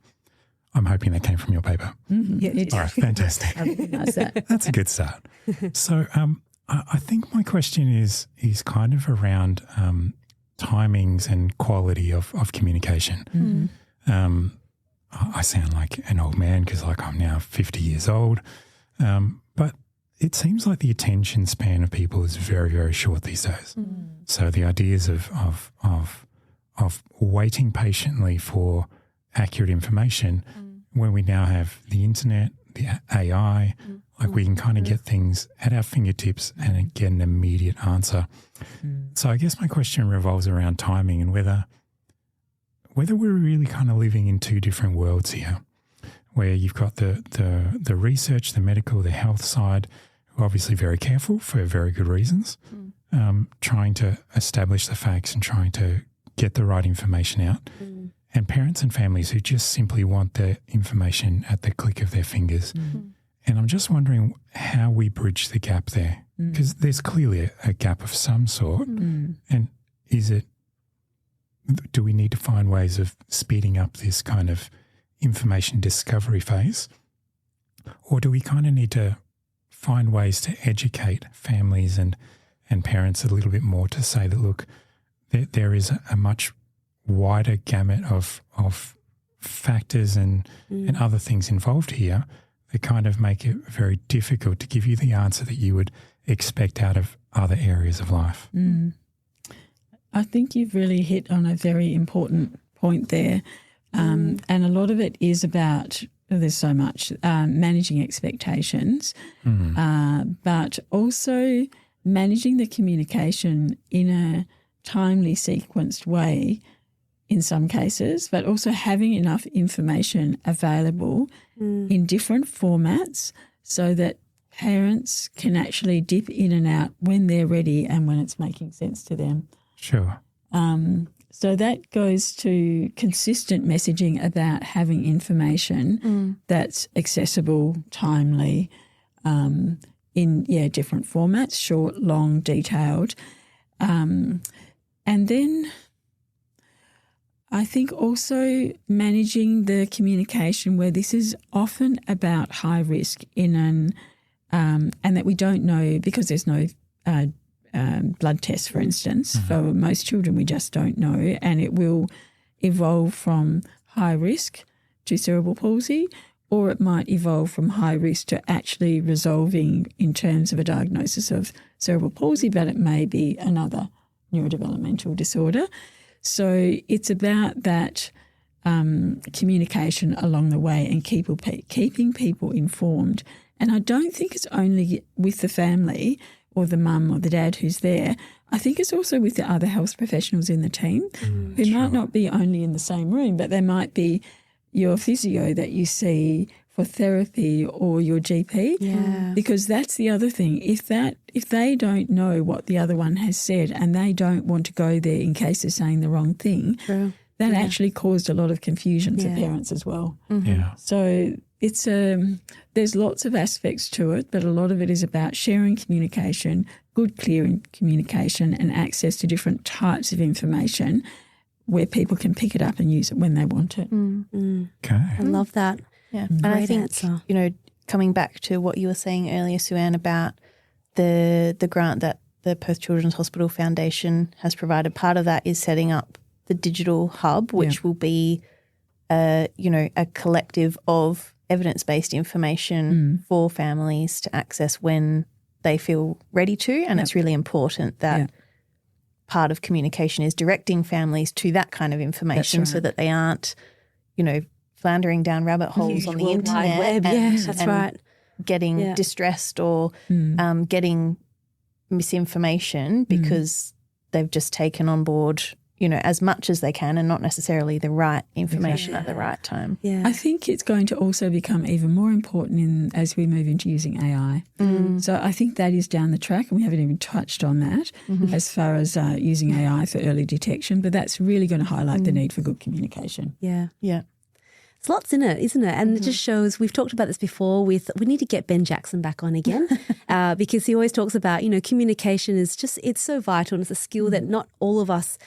I'm hoping that came from your paper. Yeah, All right, fantastic. I recognise that. That's a good start. So I think my question is kind of around timings and quality of communication. I sound like an old man because I'm now 50 years old, but it seems like the attention span of people is very, very short these days. So the ideas of waiting patiently for accurate information when we now have the internet, the AI, we can kind of get things at our fingertips and get an immediate answer. So I guess my question revolves around timing and whether we're really kind of living in two different worlds here, where you've got the research, the medical, the health side, who are obviously very careful for very good reasons, trying to establish the facts and trying to get the right information out, and parents and families who just simply want the information at the click of their fingers. And I'm just wondering how we bridge the gap there, because there's clearly a gap of some sort. And do we need to find ways of speeding up this kind of information discovery phase? Or do we kind of need to find ways to educate families and parents a little bit more to say that, look, there is a much wider gamut of factors and other things involved here that kind of make it very difficult to give you the answer that you would expect out of other areas of life. I think you've really hit on a very important point there. And a lot of it is about, there's so much, managing expectations, but also managing the communication in a timely, sequenced way in some cases, but also having enough information available in different formats so that parents can actually dip in and out when they're ready and when it's making sense to them. Sure. So that goes to consistent messaging about having information that's accessible, timely, in different formats, short, long, detailed. And then I think also managing the communication where this is often about high risk and that we don't know because there's no blood tests, for instance. For most children, we just don't know, and it will evolve from high risk to cerebral palsy, or it might evolve from high risk to actually resolving in terms of a diagnosis of cerebral palsy, but it may be another neurodevelopmental disorder. So it's about that communication along the way and keeping people informed. And I don't think it's only with the family or the mum or the dad who's there. I think it's also with the other health professionals in the team who might not be only in the same room, but they might be your physio that you see for therapy or your GP. Because that's the other thing. If they don't know what the other one has said and they don't want to go there in case they're saying the wrong thing, that actually caused a lot of confusion for parents as well. So it's there's lots of aspects to it, but a lot of it is about sharing communication, good, clear communication, and access to different types of information where people can pick it up and use it when they want it. Okay. I love that. Yeah. Great And I think, answer. coming back to what you were saying earlier, Sue-Ann, about the grant that the Perth Children's Hospital Foundation has provided, part of that is setting up the digital hub, which will be, a collective of evidence-based information for families to access when they feel ready to. And it's really important that part of communication is directing families to that kind of information so that they aren't, floundering down rabbit holes on the internet web. and Right. getting distressed or getting misinformation because they've just taken on board, as much as they can and not necessarily the right information at the right time. Yeah. I think it's going to also become even more important as we move into using AI. So I think that is down the track, and we haven't even touched on that as far as using AI for early detection, but that's really going to highlight the need for good communication. Yeah. Yeah. There's lots in it, isn't it? And it just shows, we've talked about this before we need to get Ben Jackson back on again because he always talks about, communication is it's so vital, and it's a skill that not all of us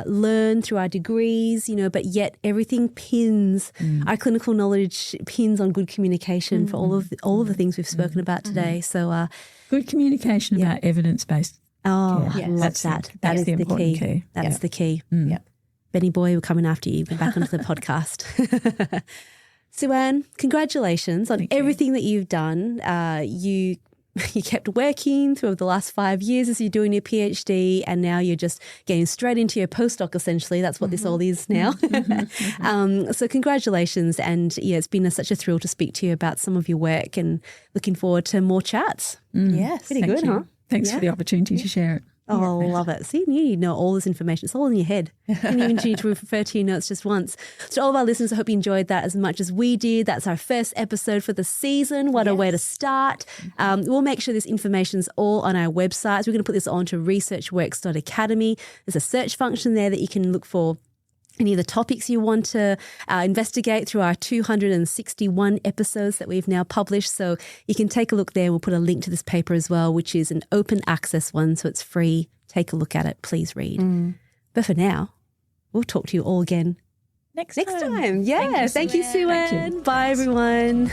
learn through our degrees, but yet everything pins, our clinical knowledge pins on good communication for all of the things we've spoken about today. So good communication about evidence-based care. I love that. That is the important key. That's the key. Yeah. Benny boy, we're coming after you. We're back onto the podcast. Sue-Ann, congratulations on everything that you've done. You kept working through the last 5 years as you're doing your PhD, and now you're just getting straight into your postdoc, essentially. That's what this all is now. So congratulations. And it's been such a thrill to speak to you about some of your work, and looking forward to more chats. Yes. Pretty good, huh? Thanks for the opportunity to share it. Oh, I love it. See, you know all this information. It's all in your head. You don't even need to refer to your notes just once. So all of our listeners, I hope you enjoyed that as much as we did. That's our first episode for the season. What a way to start. We'll make sure this information's all on our website. So we're going to put this on to researchworks.academy. There's a search function there that you can look for any of the topics you want to investigate through our 261 episodes that we've now published. So you can take a look there. We'll put a link to this paper as well, which is an open access one, so it's free. Take a look at it. Please read. But for now, we'll talk to you all again next time. Yeah. Thank you, Sue-Ann. Bye, everyone.